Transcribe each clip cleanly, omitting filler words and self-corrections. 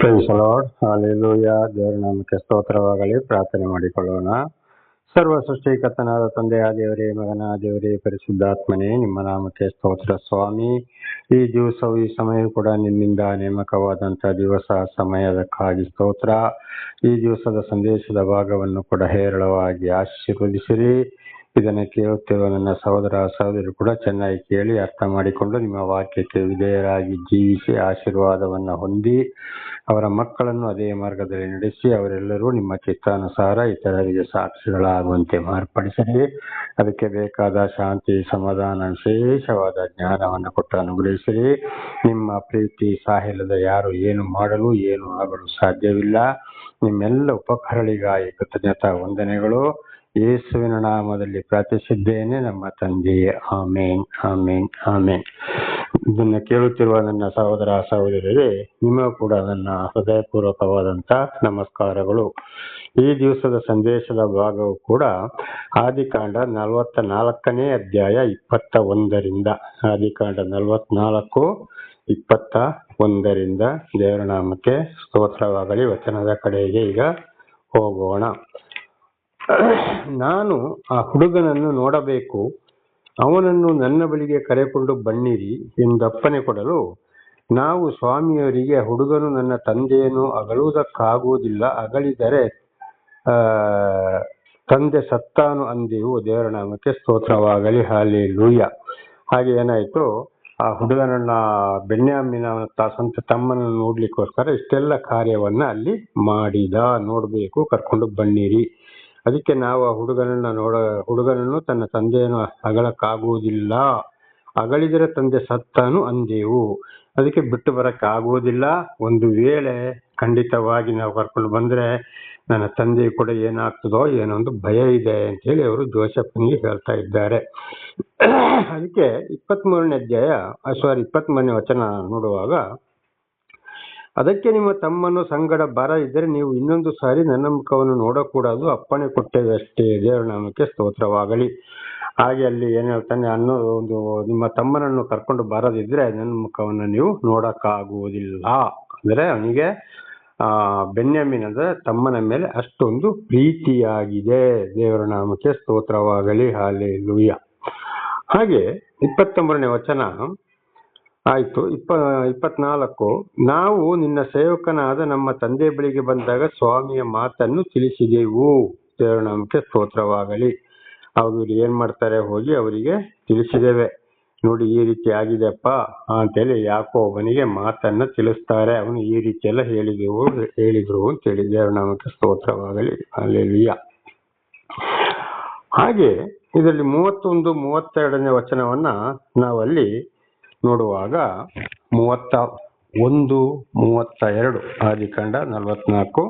Price lord, hallelujah. ದೇವರ ನಾಮಕ್ಕೆ ಸ್ತೋತ್ರವಾಗಲಿ. ಪ್ರಾರ್ಥನೆ ಮಾಡಿಕೊಳ್ಳೋಣ. ಸರ್ವ ಸೃಷ್ಟಿಕರ್ತನಾದ ತಂದೆಯ ದೇವರೇ, ಮಗನ ದೇವರೇ, ಪರಿಶುದ್ಧಾತ್ಮನೇ, ನಿಮ್ಮ ನಾಮಕ್ಕೆ ಸ್ತೋತ್ರ ಸ್ವಾಮಿ. ಈ ದಿವಸವು ಈ ಸಮಯ ಕೂಡ ನಿಮ್ಮಿಂದ ನೇಮಕವಾದಂಥ ದಿವಸ, ಸಮಯದಕ್ಕಾಗಿ ಸ್ತೋತ್ರ. ಈ ದಿವಸದ ಸಂದೇಶದ ಭಾಗವನ್ನು ಕೂಡ ಹೇರಳವಾಗಿ ಆಶೀರ್ವದಿಸಿರಿ. ಇದನ್ನು ಕೇಳುತ್ತಿರುವ ನನ್ನ ಸಹೋದರ ಸಹೋದರಿ ಕೂಡ ಚೆನ್ನಾಗಿ ಕೇಳಿ ಅರ್ಥ ಮಾಡಿಕೊಂಡು ನಿಮ್ಮ ವಾಕ್ಯಕ್ಕೆ ವಿಧೇಯರಾಗಿ ಜೀವಿಸಿ ಆಶೀರ್ವಾದವನ್ನು ಹೊಂದಿ ಅವರ ಮಕ್ಕಳನ್ನು ಅದೇ ಮಾರ್ಗದಲ್ಲಿ ನಡೆಸಿ ಅವರೆಲ್ಲರೂ ನಿಮ್ಮ ಚಿತ್ತಾನುಸಾರ ಇತರರಿಗೆ ಸಾಕ್ಷಿಗಳಾಗುವಂತೆ ಮಾರ್ಪಡಿಸಿರಿ. ಅದಕ್ಕೆ ಬೇಕಾದ ಶಾಂತಿ, ಸಮಾಧಾನ, ವಿಶೇಷವಾದ ಜ್ಞಾನವನ್ನು ಕೊಟ್ಟು ಅನುಗ್ರಹಿಸಿರಿ. ನಿಮ್ಮ ಪ್ರೀತಿ ಸಾಹಿಲದ ಯಾರು ಏನು ಮಾಡಲು ಏನು ಆಗಲು ಸಾಧ್ಯವಿಲ್ಲ. ನಿಮ್ಮೆಲ್ಲ ಉಪಕಾರಗಳಿಗಾಗಿ ಕೃತಜ್ಞತಾ ವಂದನೆಗಳು. ಯೇಸುವಿನ ನಾಮದಲ್ಲಿ ಪ್ರಾರ್ಥಿಸಿದ್ದೇನೆ ನಮ್ಮ ತಂದೆಯೇ, ಆಮೇನ್, ಆಮೇನ್, ಆಮೇನ್. ಇದನ್ನು ಕೇಳುತ್ತಿರುವ ನನ್ನ ಸಹೋದರ ಸಹೋದರರೇ, ನಿಮಗೂ ಕೂಡ ನನ್ನ ಹೃದಯಪೂರ್ವಕವಾದಂಥ ನಮಸ್ಕಾರಗಳು. ಈ ದಿವಸದ ಸಂದೇಶದ ಭಾಗವು ಕೂಡ ಆದಿಕಾಂಡ 44ನೇ ಅಧ್ಯಾಯ 21ರಿಂದ, ಆದಿಕಾಂಡ 44:21 ದೇವರ ನಾಮಕ್ಕೆ ಸ್ತೋತ್ರವಾಗಲಿ. ವಚನದ ಕಡೆಗೆ ಈಗ ಹೋಗೋಣ. ನಾನು ಆ ಹುಡುಗನನ್ನು ನೋಡಬೇಕು, ಅವನನ್ನು ನನ್ನ ಬಳಿಗೆ ಕರೆಕೊಂಡು ಬನ್ನಿರಿ ಎಂದಪ್ಪಣೆ ಕೊಡಲು, ನಾವು ಸ್ವಾಮಿಯವರಿಗೆ, ಹುಡುಗನು ನನ್ನ ತಂದೆಯನ್ನು ಅಗಲುವುದಕ್ಕಾಗುವುದಿಲ್ಲ, ಅಗಲಿದರೆ ತಂದೆ ಸತ್ತಾನು ಅಂದೆವು. ದೇವರ ನಾಮಕ್ಕೆ ಸ್ತೋತ್ರವಾಗಲಿ. ಹಾಲೆಲೂಯಾ. ಹಾಗೆ ಏನಾಯ್ತು, ಆ ಹುಡುಗನನ್ನ ಬೆನ್ಯಾಮಿನ ಸ್ವಂತ ತಮ್ಮನನ್ನು ನೋಡ್ಲಿಕ್ಕೋಸ್ಕರ ಇಷ್ಟೆಲ್ಲ ಕಾರ್ಯವನ್ನ ಅಲ್ಲಿ ಮಾಡಿದ. ನೋಡ್ಬೇಕು, ಕರ್ಕೊಂಡು ಬನ್ನಿರಿ. ಅದಕ್ಕೆ ನಾವು ಆ ಹುಡುಗನನ್ನು ತನ್ನ ತಂದೆಯನ್ನು ಅಗಳಕ್ಕಾಗುವುದಿಲ್ಲ, ಅಗಳಿದರೆ ತಂದೆ ಸತ್ತಾನು ಅಂದೆವು. ಅದಕ್ಕೆ ಬಿಟ್ಟು ಬರಕ್ಕೆ ಆಗುವುದಿಲ್ಲ. ಒಂದು ವೇಳೆ ಖಂಡಿತವಾಗಿ ನಾವು ಕರ್ಕೊಂಡು ಬಂದ್ರೆ ನನ್ನ ತಂದೆ ಕೂಡ ಏನಾಗ್ತದೋ ಏನೋ ಒಂದು ಭಯ ಇದೆ ಅಂತ ಹೇಳಿ ಅವರು ಜೋಸೆಫನಿಗೆ ಹೇಳ್ತಾ ಇದ್ದಾರೆ. ಅದಕ್ಕೆ 23ನೇ ವಚನ ನೋಡುವಾಗ, ಅದಕ್ಕೆ ನಿಮ್ಮ ತಮ್ಮನು ಸಂಗಡ ಬರ ಇದ್ದರೆ ನೀವು ಇನ್ನೊಂದು ಸಾರಿ ನನ್ನ ಮುಖವನ್ನು ನೋಡಕೂಡದು, ಅಪ್ಪಣೆ ಕೊಟ್ಟೇವೆ ಅಷ್ಟೇ. ದೇವರ ನಾಮಕ್ಕೆ ಸ್ತೋತ್ರವಾಗಲಿ. ಹಾಗೆ ಅಲ್ಲಿ ಏನ್ ಹೇಳ್ತಾನೆ, ನಿಮ್ಮ ತಮ್ಮನನ್ನು ಕರ್ಕೊಂಡು ಬರದಿದ್ರೆ ನನ್ನ ಮುಖವನ್ನು ನೀವು ನೋಡಕ್ಕಾಗುವುದಿಲ್ಲ. ಅಂದ್ರೆ ಅವನಿಗೆ ಬೆನ್ಯಾಮಿನ್ ಅಂದ್ರೆ ತಮ್ಮನ ಮೇಲೆ ಅಷ್ಟೊಂದು ಪ್ರೀತಿಯಾಗಿದೆ. ದೇವರ ನಾಮಕ್ಕೆ ಸ್ತೋತ್ರವಾಗಲಿ. ಹಾಲೆಲೂಯಾ. ಹಾಗೆ 21ನೇ ವಚನ ಆಯ್ತು. 24, ನಾವು ನಿನ್ನ ಸೇವಕನಾದ ನಮ್ಮ ತಂದೆ ಬಳಿಗೆ ಬಂದಾಗ ಸ್ವಾಮಿಯ ಮಾತನ್ನು ತಿಳಿಸಿದೆವು. ದೇವರ ನಾಮಕ್ಕೆ ಸ್ತೋತ್ರವಾಗಲಿ. ಅವರು ಏನ್ ಮಾಡ್ತಾರೆ, ಹೋಗಿ ಅವರಿಗೆ ತಿಳಿಸಿದ್ದೇವೆ, ನೋಡಿ ಈ ರೀತಿ ಆಗಿದೆಪ್ಪ ಅಂತೇಳಿ ಯಾಕೋಬನಿಗೆ ಮಾತನ್ನ ತಿಳಿಸ್ತಾರೆ. ಅವನು ಈ ರೀತಿ ಎಲ್ಲ ಹೇಳಿದ್ರು ಅಂತೇಳಿ. ದೇವರ ನಾಮಕ್ಕೆ ಸ್ತೋತ್ರವಾಗಲಿ. ಹಾಲೆಲೂಯಾ. ಹಾಗೆ ಇದರಲ್ಲಿ 31, 32ನೇ ವಚನವನ್ನ ನಾವಲ್ಲಿ ನೋಡುವಾಗ, 31, 32 ಆದಿಕಾಂಡ 44,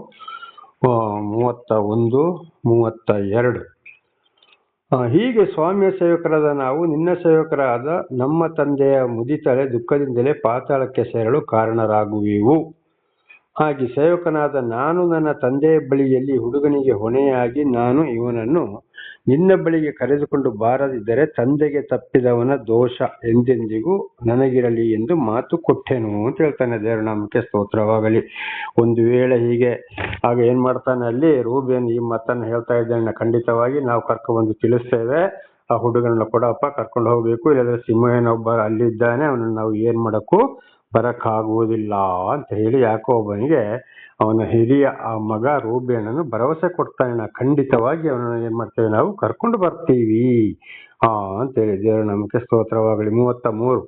31, 32. ಹೀಗೆ ಸ್ವಾಮಿಯ ಸೇವಕರಾದ ನಾವು ನಿನ್ನ ಸೇವಕರಾದ ನಮ್ಮ ತಂದೆಯ ಮುದಿತಲೆ ದುಃಖದಿಂದಲೇ ಪಾತಾಳಕ್ಕೆ ಸೇರಲು ಕಾರಣರಾಗುವೆವು. ಹಾಗೆ ಸೇವಕನಾದ ನಾನು ನನ್ನ ತಂದೆಯ ಬಳಿಯಲ್ಲಿ ಹುಡುಗನಿಗೆ ಹೊಣೆಯಾಗಿ, ನಾನು ಇವನನ್ನು ನಿನ್ನ ಬಳಿಗೆ ಕರೆದುಕೊಂಡು ಬಾರದಿದ್ದರೆ ತಂದೆಗೆ ತಪ್ಪಿದವನ ದೋಷ ಎಂದೆಂದಿಗೂ ನನಗಿರಲಿ ಎಂದು ಮಾತು ಕೊಟ್ಟೆನು ಅಂತ ಹೇಳ್ತಾನೆ. ದೇವರ ನಾಮಕ್ಕೆ ಸ್ತೋತ್ರವಾಗಲಿ. ಒಂದು ವೇಳೆ ಹೀಗೆ ಆಗ ಏನ್ ಮಾಡ್ತಾನೆ, ಅಲ್ಲಿ ರೂಬೇನ್ ಈ ಮಾತನ್ನು ಹೇಳ್ತಾ ಇದ್ದಾನೆ, ಖಂಡಿತವಾಗಿ ನಾವು ಕರ್ಕೊಂಡ್ಬಂದು ತಿಳಿಸ್ತೇವೆ, ಆ ಹುಡುಗನನ್ನ ಕೊಡಪ್ಪ, ಕರ್ಕೊಂಡು ಹೋಗ್ಬೇಕು, ಇಲ್ಲಾಂದ್ರೆ ಸಿಂಹನೊಬ್ಬ ಅಲ್ಲಿದ್ದಾನೆ, ಅವನನ್ನು ನಾವು ಏನ್ ಮಾಡಕ್ಕೂ ಬರಕ್ಕಾಗುವುದಿಲ್ಲ ಅಂತ ಹೇಳಿ ಯಾಕೋಬನಿಗೆ ಅವನ ಹಿರಿಯ ಆ ಮಗ ರೂಬೇನನ್ನು ಭರವಸೆ ಕೊಡ್ತಾನೆ, ಖಂಡಿತವಾಗಿ ಅವನನ್ನು ಏನ್ ಮಾಡ್ತೇವೆ, ನಾವು ಕರ್ಕೊಂಡು ಬರ್ತೀವಿ ಅಂತೇಳಿ. ದೇವರ ನಮಗೆ ಸ್ತೋತ್ರವಾಗಲಿ. 33,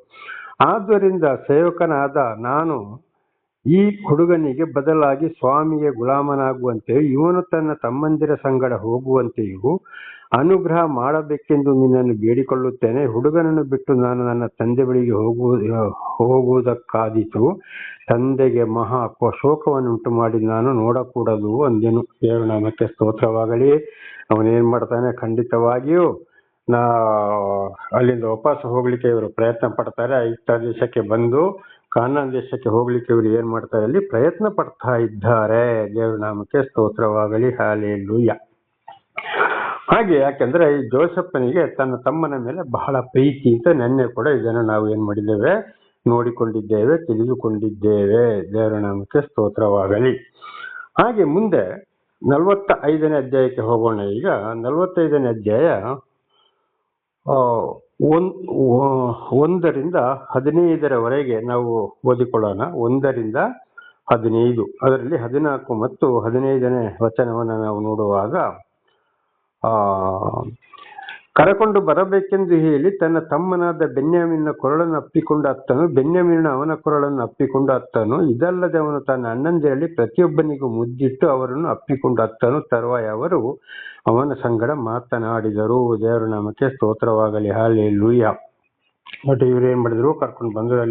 ಆದ್ದರಿಂದ ಸೇವಕನಾದ ನಾನು ಈ ಹುಡುಗನಿಗೆ ಬದಲಾಗಿ ಸ್ವಾಮಿಗೆ ಗುಲಾಮನಾಗುವಂತೆಯೂ ಇವನು ತನ್ನ ತಮ್ಮಂದಿರ ಸಂಗಡ ಹೋಗುವಂತೆಯೂ ಅನುಗ್ರಹ ಮಾಡಬೇಕೆಂದು ನಿನ್ನನ್ನು ಬೇಡಿಕೊಳ್ಳುತ್ತೇನೆ. ಹುಡುಗನನ್ನು ಬಿಟ್ಟು ನಾನು ನನ್ನ ತಂದೆ ಬಳಿಗೆ ಹೋಗುವುದಕ್ಕಾದೀತು. ತಂದೆಗೆ ಮಹಾ ಶೋಕವನ್ನುಂಟು ಮಾಡಿ ನಾನು ನೋಡಕೂಡದು ಅಂದೆನು. ದೇವರ ನಾಮಕ್ಕೆ ಸ್ತೋತ್ರವಾಗಲಿ. ಅವನೇನ್ ಮಾಡ್ತಾನೆ, ಖಂಡಿತವಾಗಿಯೂ ಅಲ್ಲಿಂದ ವಾಪಸ್ ಹೋಗ್ಲಿಕ್ಕೆ ಇವರು ಪ್ರಯತ್ನ ಪಡ್ತಾರೆ. ಐಗುಪ್ತ ದೇಶಕ್ಕೆ ಬಂದು ಕಾನಾನ್ ದೇಶಕ್ಕೆ ಹೋಗ್ಲಿಕ್ಕೆ ಇವರು ಏನ್ ಮಾಡ್ತಾರೆ, ಅಲ್ಲಿ ಪ್ರಯತ್ನ ಪಡ್ತಾ ಇದ್ದಾರೆ. ದೇವರ ನಾಮಕ್ಕೆ ಸ್ತೋತ್ರವಾಗಲಿ. ಹಾಲೆಲೂಯಾ. ಹಾಗೆ ಯಾಕೆಂದ್ರೆ ಈ ಜೋಸೆಫನಿಗೆ ತನ್ನ ತಮ್ಮನ ಮೇಲೆ ಬಹಳ ಪ್ರೀತಿ ಅಂತ ನೆನ್ನೆ ಕೂಡ ಇದನ್ನು ನಾವು ಏನ್ ಮಾಡಿದ್ದೇವೆ, ನೋಡಿಕೊಂಡಿದ್ದೇವೆ, ತಿಳಿದುಕೊಂಡಿದ್ದೇವೆ. ದೇವರ ನಾಮಕ್ಕೆ ಸ್ತೋತ್ರವಾಗಲಿ. ಹಾಗೆ ಮುಂದೆ 45ನೇ ಅಧ್ಯಾಯಕ್ಕೆ ಹೋಗೋಣ. ಈಗ 45ನೇ ಅಧ್ಯಾಯ 1ರಿಂದ 15ರವರೆಗೆ ನಾವು ಓದಿಕೊಳ್ಳೋಣ. 1ರಿಂದ 15, ಅದರಲ್ಲಿ 14 ಮತ್ತು 15ನೇ ವಚನವನ್ನು ನಾವು ನೋಡುವಾಗ, ಕರಕೊಂಡು ಬರಬೇಕೆಂದು ಹೇಳಿ ತನ್ನ ತಮ್ಮನಾದ ಬೆನ್ಯಾಮೀನನ ಕೊರಳನ್ನು ಅಪ್ಪಿಕೊಂಡ ಅತ್ತನು, ಬೆನ್ಯಾಮೀನನ ಅವನ ಕೊರಳನ್ನು ಅಪ್ಪಿಕೊಂಡ ಅತ್ತನು. ಇದಲ್ಲದೆ ಅವನು ತನ್ನ ಅಣ್ಣಂದಿರಲ್ಲಿ ಪ್ರತಿಯೊಬ್ಬನಿಗೂ ಮುದ್ದಿಟ್ಟು ಅವರನ್ನು ಅಪ್ಪಿಕೊಂಡ ಅತ್ತನು. ತರುವಾಯ ಅವರು ಅವನ ಸಂಗಡ ಮಾತನಾಡಿದರು. ದೇವರ ನಾಮಕ್ಕೆ ಸ್ತೋತ್ರವಾಗಲಿ. ಹಲ್ಲೆಲೂಯಾ. ಬಟ್ ಇವ್ರು ಏನ್ ಮಾಡಿದ್ರು, ಕರ್ಕೊಂಡು ಬಂದ್ರು.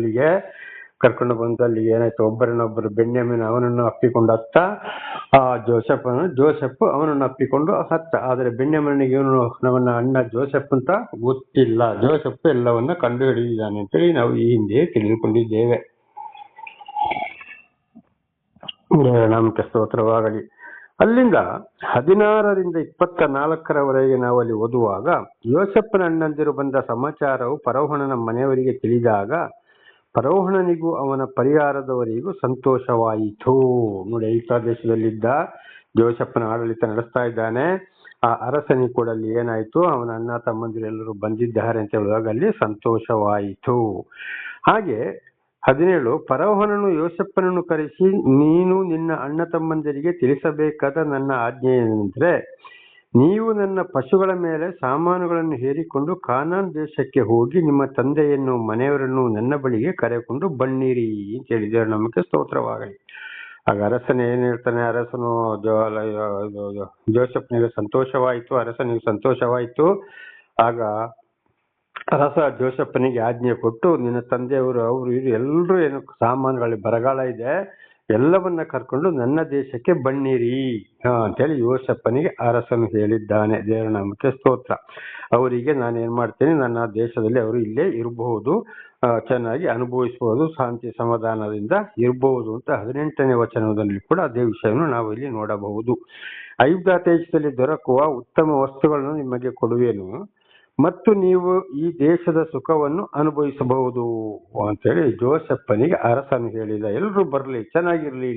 ಕರ್ಕೊಂಡು ಬಂದು ಅಲ್ಲಿಗೆ ಏನಾಯ್ತು, ಒಬ್ಬರನ್ನೊಬ್ಬರು ಬೆನ್ಯಾಮೀನ ಅವನನ್ನು ಅಪ್ಪಿಕೊಂಡು ಅತ್ತ, ಜೋಸೆಫ್ ಅವನನ್ನು ಅಪ್ಪಿಕೊಂಡು ಹತ್ತ. ಆದರೆ ಬೆನ್ಯಾಮೀನನಿಗೆ ಇವನು ನಮ್ಮನ್ನ ಅಣ್ಣ ಜೋಸೆಫ್ ಅಂತ ಗೊತ್ತಿಲ್ಲ. ಜೋಸೆಫ್ ಎಲ್ಲವನ್ನ ಕಂಡು ಹಿಡಿದಿದ್ದಾನೆ ಅಂತೇಳಿ ನಾವು ಈ ಹಿಂದೆ ತಿಳಿದುಕೊಂಡಿದ್ದೇವೆ. ನಮಗೆ ಸ್ತೋತ್ರವಾಗಲಿ. ಅಲ್ಲಿಂದ 16ರಿಂದ 24ರವರೆಗೆ ನಾವು ಅಲ್ಲಿ ಓದುವಾಗ, ಯೋಸೆಫನ ಅಣ್ಣಂದಿರು ಬಂದ ಸಮಾಚಾರವು ಫರೋಹಣನ ಮನೆಯವರಿಗೆ ತಿಳಿದಾಗ ಫರೋಹಣನಿಗೂ ಅವನ ಪರಿವಾರದವರಿಗೂ ಸಂತೋಷವಾಯಿತು. ನೋಡಿ, ಐಗುಪ್ತ ದೇಶದಲ್ಲಿದ್ದ ಜೋಸೆಫನ ಆಡಳಿತ ನಡೆಸ್ತಾ ಇದ್ದಾನೆ. ಆ ಅರಸನಿಗೆ ಕೂಡ ಅಲ್ಲಿ ಏನಾಯ್ತು, ಅವನ ಅಣ್ಣ ತಮ್ಮಂದಿರೆಲ್ಲರೂ ಬಂದಿದ್ದಾರೆ ಅಂತ ಹೇಳುವಾಗ ಅಲ್ಲಿ ಸಂತೋಷವಾಯಿತು. ಹಾಗೆ 17, ಫರೋಹನನು ಯೋಸೆಫನನ್ನು ಕರೆಸಿ, ನೀನು ನಿನ್ನ ಅಣ್ಣ ತಮ್ಮಂದಿರಿಗೆ ತಿಳಿಸಬೇಕಾದ ನನ್ನ ಆಜ್ಞೆ ಏನೆಂದರೆ, ನೀವು ನನ್ನ ಪಶುಗಳ ಮೇಲೆ ಸಾಮಾನುಗಳನ್ನು ಹೇರಿಕೊಂಡು ಕಾನಾನ್ ದೇಶಕ್ಕೆ ಹೋಗಿ ನಿಮ್ಮ ತಂದೆಯನ್ನು ಮನೆಯವರನ್ನು ನನ್ನ ಬಳಿಗೆ ಕರೆಕೊಂಡು ಬನ್ನಿರಿ ಅಂತ ಹೇಳಿದ್ದಾರೆ. ನಮಗೆ ಸ್ತೋತ್ರವಾಗಲಿ. ಆಗ ಅರಸನ ಏನ್ ಹೇಳ್ತಾನೆ, ಅರಸನು ಜೋಸೆಫ್ನಿಗೆ ಸಂತೋಷವಾಯಿತು, ಅರಸನಿಗೆ ಸಂತೋಷವಾಯಿತು. ಆಗ ಅರಸ ಜೋಸೆಫನಿಗೆ ಆಜ್ಞೆ ಕೊಟ್ಟು, ನಿನ್ನ ತಂದೆಯವರು ಅವರು ಇವರು ಎಲ್ಲರೂ ಏನು ಸಾಮಾನುಗಳಲ್ಲಿ ಬರಗಾಲ ಇದೆ, ಎಲ್ಲವನ್ನ ಕರ್ಕೊಂಡು ನನ್ನ ದೇಶಕ್ಕೆ ಬನ್ನಿರಿ ಅಂತೇಳಿ ಯೋಸೆಫನಿಗೆ ಅರಸನು ಹೇಳಿದ್ದಾನೆ. ದೇವರ ನಾಮಕ್ಕೆ ಸ್ತೋತ್ರ. ಅವರಿಗೆ ನಾನೇನ್ ಮಾಡ್ತೇನೆ, ನನ್ನ ದೇಶದಲ್ಲಿ ಅವರು ಇಲ್ಲೇ ಇರಬಹುದು, ಚೆನ್ನಾಗಿ ಅನುಭವಿಸಬಹುದು, ಶಾಂತಿ ಸಮಾಧಾನದಿಂದ ಇರಬಹುದು ಅಂತ 18ನೇ ವಚನದಲ್ಲಿ ಕೂಡ ಅದೇ ವಿಷಯವನ್ನು ನಾವು ಇಲ್ಲಿ ನೋಡಬಹುದು. ಐಗುಪ್ತ ದೇಶದಲ್ಲಿ ದೊರಕುವ ಉತ್ತಮ ವಸ್ತುಗಳನ್ನು ನಿಮಗೆ ಕೊಡುವೆನು ಮತ್ತು ನೀವು ಈ ದೇಶದ ಸುಖವನ್ನು ಅನುಭವಿಸಬಹುದು ಅಂತೇಳಿ ಜೋಸೆಫನಿಗೆ ಅರಸನು ಹೇಳಿದ. ಎಲ್ಲರೂ ಬರ್ಲಿ, ಚೆನ್ನಾಗಿರ್ಲಿ,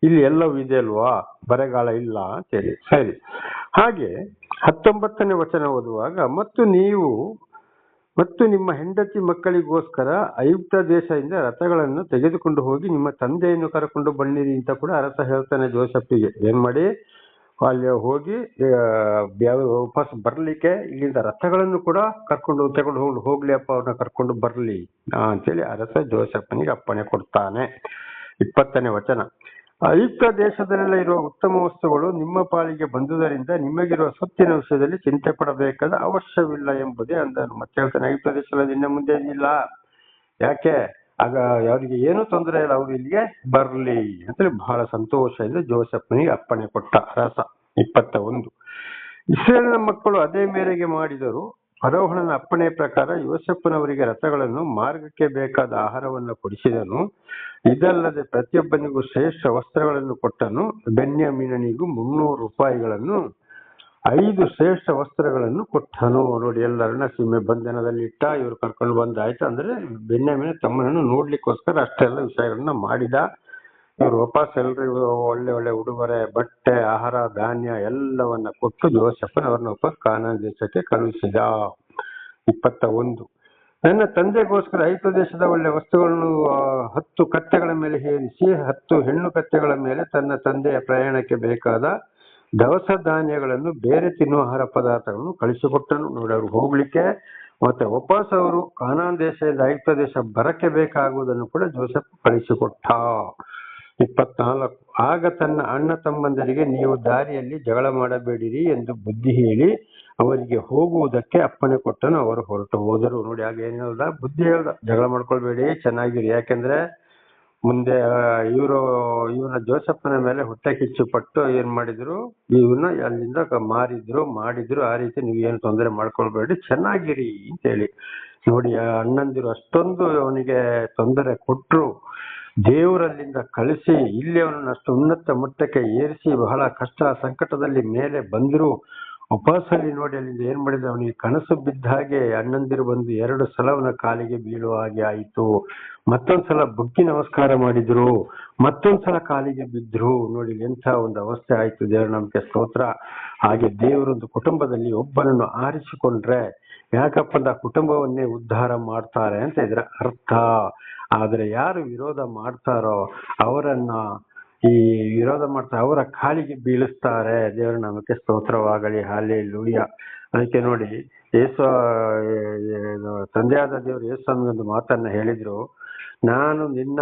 ಇಲ್ಲಿ ಎಲ್ಲವೂ ಇದೆ ಅಲ್ವಾ, ಬರಗಾಲ ಇಲ್ಲ ಅಂತೇಳಿ. ಸರಿ. ಹಾಗೆ 19ನೇ ವಚನ ಓದುವಾಗ, ಮತ್ತು ನಿಮ್ಮ ಹೆಂಡತಿ ಮಕ್ಕಳಿಗೋಸ್ಕರ ಐಗುಪ್ತ ದೇಶದಿಂದ ರಥಗಳನ್ನು ತೆಗೆದುಕೊಂಡು ಹೋಗಿ ನಿಮ್ಮ ತಂದೆಯನ್ನು ಕರ್ಕೊಂಡು ಬನ್ನಿರಿ ಅಂತ ಕೂಡ ಅರಸ ಹೇಳ್ತಾನೆ ಜೋಸೆಫಿಗೆ. ಏನ್ ಮಾಡಿ, ಅಲ್ಲಿ ಹೋಗಿ ವಾಪಸ್ ಬರ್ಲಿಕ್ಕೆ ಇಲ್ಲಿಂದ ರಥಗಳನ್ನು ಕೂಡ ತಗೊಂಡು ಹೋಗ್ಲಿ ಅಪ್ಪ, ಅವ್ರನ್ನ ಕರ್ಕೊಂಡು ಬರ್ಲಿ ಅಂತೇಳಿ ಅರಸ ಜೋಸೆಫನಿಗೆ ಅಪ್ಪಣೆ ಕೊಡ್ತಾನೆ. 20ನೇ ವಚನ, ಐಗುಪ್ತ ದೇಶದಲ್ಲೆಲ್ಲ ಇರುವ ಉತ್ತಮ ವಸ್ತುಗಳು ನಿಮ್ಮ ಪಾಲಿಗೆ ಬಂದುದರಿಂದ ನಿಮಗಿರುವ ಸೊತ್ತಿನ ವಿಷಯದಲ್ಲಿ ಚಿಂತೆ ಪಡಬೇಕಾದ ಅವಶ್ಯವಿಲ್ಲ ಎಂಬುದೇ ಅಂದನು. ಮತ್ತೆ ಹೇಳ್ತಾನೆ, ಐಗುಪ್ತ ದೇಶದಲ್ಲಿ ಇನ್ನ ಮುಂದೆ ಇಲ್ಲ, ಯಾಕೆ, ಆಗ ಅವರಿಗೆ ಏನೂ ತೊಂದರೆ ಇಲ್ಲ, ಅವ್ರು ಇಲ್ಲಿಗೆ ಬರ್ಲಿ ಅಂತೇಳಿ ಬಹಳ ಸಂತೋಷದಿಂದ ಜೋಸೆಫನಿಗೆ ಅಪ್ಪಣೆ ಕೊಟ್ಟ ಅರಸ. 21, ಇಸ್ರೇಲಿನ ಮಕ್ಕಳು ಅದೇ ಮೇರೆಗೆ ಮಾಡಿದರು. ಫರೋಹಣನ ಅಪ್ಪಣೆ ಪ್ರಕಾರ ಯೋಸೆಫನವರಿಗೆ ರಥಗಳನ್ನು, ಮಾರ್ಗಕ್ಕೆ ಬೇಕಾದ ಆಹಾರವನ್ನು ಕೊಡಿಸಿದನು. ಇದಲ್ಲದೆ ಪ್ರತಿಯೊಬ್ಬನಿಗೂ ಶ್ರೇಷ್ಠ ವಸ್ತ್ರಗಳನ್ನು ಕೊಟ್ಟನು. ಬೆನ್ಯಾಮೀನನಿಗೂ 300 ರೂಪಾಯಿಗಳನ್ನು, 5 ಶ್ರೇಷ್ಠ ವಸ್ತ್ರಗಳನ್ನು ಕೊಟ್ಟನು. ನೋಡಿ, ಎಲ್ಲರನ್ನ ಸೀಮೆ ಬಂಧನದಲ್ಲಿ ಇಟ್ಟ. ಇವ್ರು ಕರ್ಕೊಂಡು ಬಂದಾಯ್ತು. ಅಂದ್ರೆ ಬೆನ್ಯಾಮೀನ ತಮ್ಮನನ್ನು ನೋಡ್ಲಿಕ್ಕೋಸ್ಕರ ಅಷ್ಟೆಲ್ಲ ವಿಷಯಗಳನ್ನ ಮಾಡಿದ. ಇವ್ರು ವಾಪಸ್ ಎಲ್ರಿಗೂ ಒಳ್ಳೆ ಒಳ್ಳೆ ಉಡುಗೊರೆ, ಬಟ್ಟೆ, ಆಹಾರ, ಧಾನ್ಯ ಎಲ್ಲವನ್ನ ಕೊಟ್ಟು ಜೋಸೆಫನವರನ್ನ ವಾಪಸ್ ಕಾನಾನ್ ದೇಶಕ್ಕೆ ಕಳುಹಿಸಿದ. 21, ನನ್ನ ತಂದೆಗೋಸ್ಕರ ಐಗುಪ್ತ ದೇಶದ ಒಳ್ಳೆ ವಸ್ತುಗಳನ್ನು 10 ಕತ್ತೆಗಳ ಮೇಲೆ ಹೇರಿಸಿ 10 ಹೆಣ್ಣು ಕತ್ತೆಗಳ ಮೇಲೆ ತನ್ನ ತಂದೆಯ ಪ್ರಯಾಣಕ್ಕೆ ಬೇಕಾದ ದವಸ ಧಾನ್ಯಗಳನ್ನು, ಬೇರೆ ತಿನ್ನುವ ಆಹಾರ ಪದಾರ್ಥಗಳನ್ನು ಕಳಿಸಿಕೊಟ್ಟನು. ನೋಡಿ, ಅವ್ರು ಹೋಗ್ಲಿಕ್ಕೆ ಮತ್ತೆ ವಾಪಸ್ ಅವರು ಕಾನಾನ್ ದೇಶದಿಂದ ಐಗುಪ್ತ ದೇಶ ಬರಕ್ಕೆ ಬೇಕಾಗುವುದನ್ನು ಕೂಡ ಜೋಸೆಫ್ ಕಳಿಸಿಕೊಟ್ಟ. 24, ಆಗ ತನ್ನ ಅಣ್ಣ ತಮ್ಮಂದರಿಗೆ, ನೀವು ದಾರಿಯಲ್ಲಿ ಜಗಳ ಮಾಡಬೇಡಿರಿ ಎಂದು ಬುದ್ಧಿ ಹೇಳಿ ಅವರಿಗೆ ಹೋಗುವುದಕ್ಕೆ ಅಪ್ಪಣೆ ಕೊಟ್ಟನು. ಅವರು ಹೊರಟು ಹೋದರು. ನೋಡಿ, ಆಗ ಏನ್ ಹೇಳ್ದ, ಬುದ್ಧಿ ಹೇಳ್ದ, ಜಗಳ ಮಾಡ್ಕೊಳ್ಬೇಡಿ, ಚೆನ್ನಾಗಿರಿ. ಯಾಕೆಂದ್ರೆ ಮುಂದೆ ಇವನ ಜೋಸೆಫನ ಮೇಲೆ ಹೊಟ್ಟೆ ಕಿಚ್ಚು ಪಟ್ಟು ಏನ್ ಮಾಡಿದ್ರು, ಇವನ್ನ ಅಲ್ಲಿಂದ ಮಾಡಿದ್ರು. ಆ ರೀತಿ ನೀವು ಏನು ತೊಂದರೆ ಮಾಡ್ಕೊಳ್ಬೇಡಿ, ಚೆನ್ನಾಗಿರಿ ಅಂತೇಳಿ. ನೋಡಿ, ಅಣ್ಣಂದಿರು ಅಷ್ಟೊಂದು ಅವನಿಗೆ ತೊಂದರೆ ಕೊಟ್ರು. ದೇವರಲ್ಲಿಂದ ಕಳಿಸಿ ಇಲ್ಲಿ ಅವನನ್ನು ಅಷ್ಟು ಉನ್ನತ ಮಟ್ಟಕ್ಕೆ ಏರಿಸಿ ಬಹಳ ಕಷ್ಟ ಸಂಕಟದಲ್ಲಿ ಮೇಲೆ ಬಂದ್ರು. ಉಪವಾಸದಲ್ಲಿ ನೋಡಿ ಅಲ್ಲಿಂದ ಏನ್ ಮಾಡಿದ, ಅವನಿಗೆ ಕನಸು ಬಿದ್ದ ಹಾಗೆ ಅಣ್ಣಂದಿರು ಬಂದು 2 ಸಲ ಅವನ ಕಾಲಿಗೆ ಬೀಳುವ ಹಾಗೆ ಆಯಿತು. ಮತ್ತೊಂದ್ಸಲ ಬುಗ್ಗಿ ನಮಸ್ಕಾರ ಮಾಡಿದ್ರು, ಮತ್ತೊಂದ್ಸಲ ಕಾಲಿಗೆ ಬಿದ್ರು. ನೋಡಿ ಎಂಥ ಒಂದು ಅವಸ್ಥೆ ಆಯ್ತು. ದೇವರ ನಮಗೆ ಸ್ತೋತ್ರ. ಹಾಗೆ ದೇವರೊಂದು ಕುಟುಂಬದಲ್ಲಿ ಒಬ್ಬನನ್ನು ಆರಿಸಿಕೊಂಡ್ರೆ ಯಾಕಪ್ಪ ಅಂದ್ರೆ ಆ ಕುಟುಂಬವನ್ನೇ ಉದ್ಧಾರ ಮಾಡ್ತಾರೆ ಅಂತ ಇದರ ಅರ್ಥ. ಆದ್ರೆ ಯಾರು ವಿರೋಧ ಮಾಡ್ತಾರೋ ಅವರನ್ನ ಅವರ ಕಾಲಿಗೆ ಬೀಳಿಸ್ತಾರೆ. ದೇವರ ನಾಮಕ್ಕೆ ಸ್ತೋತ್ರವಾಗಲಿ. ಹಲ್ಲೆಲೂಯ. ಅದಕ್ಕೆ ನೋಡಿ ತಂದೆಯಾದ ದೇವರು ಯೇಸುವಿಗೆ ಮಾತನ್ನ ಹೇಳಿದ್ರು, ನಾನು ನಿನ್ನ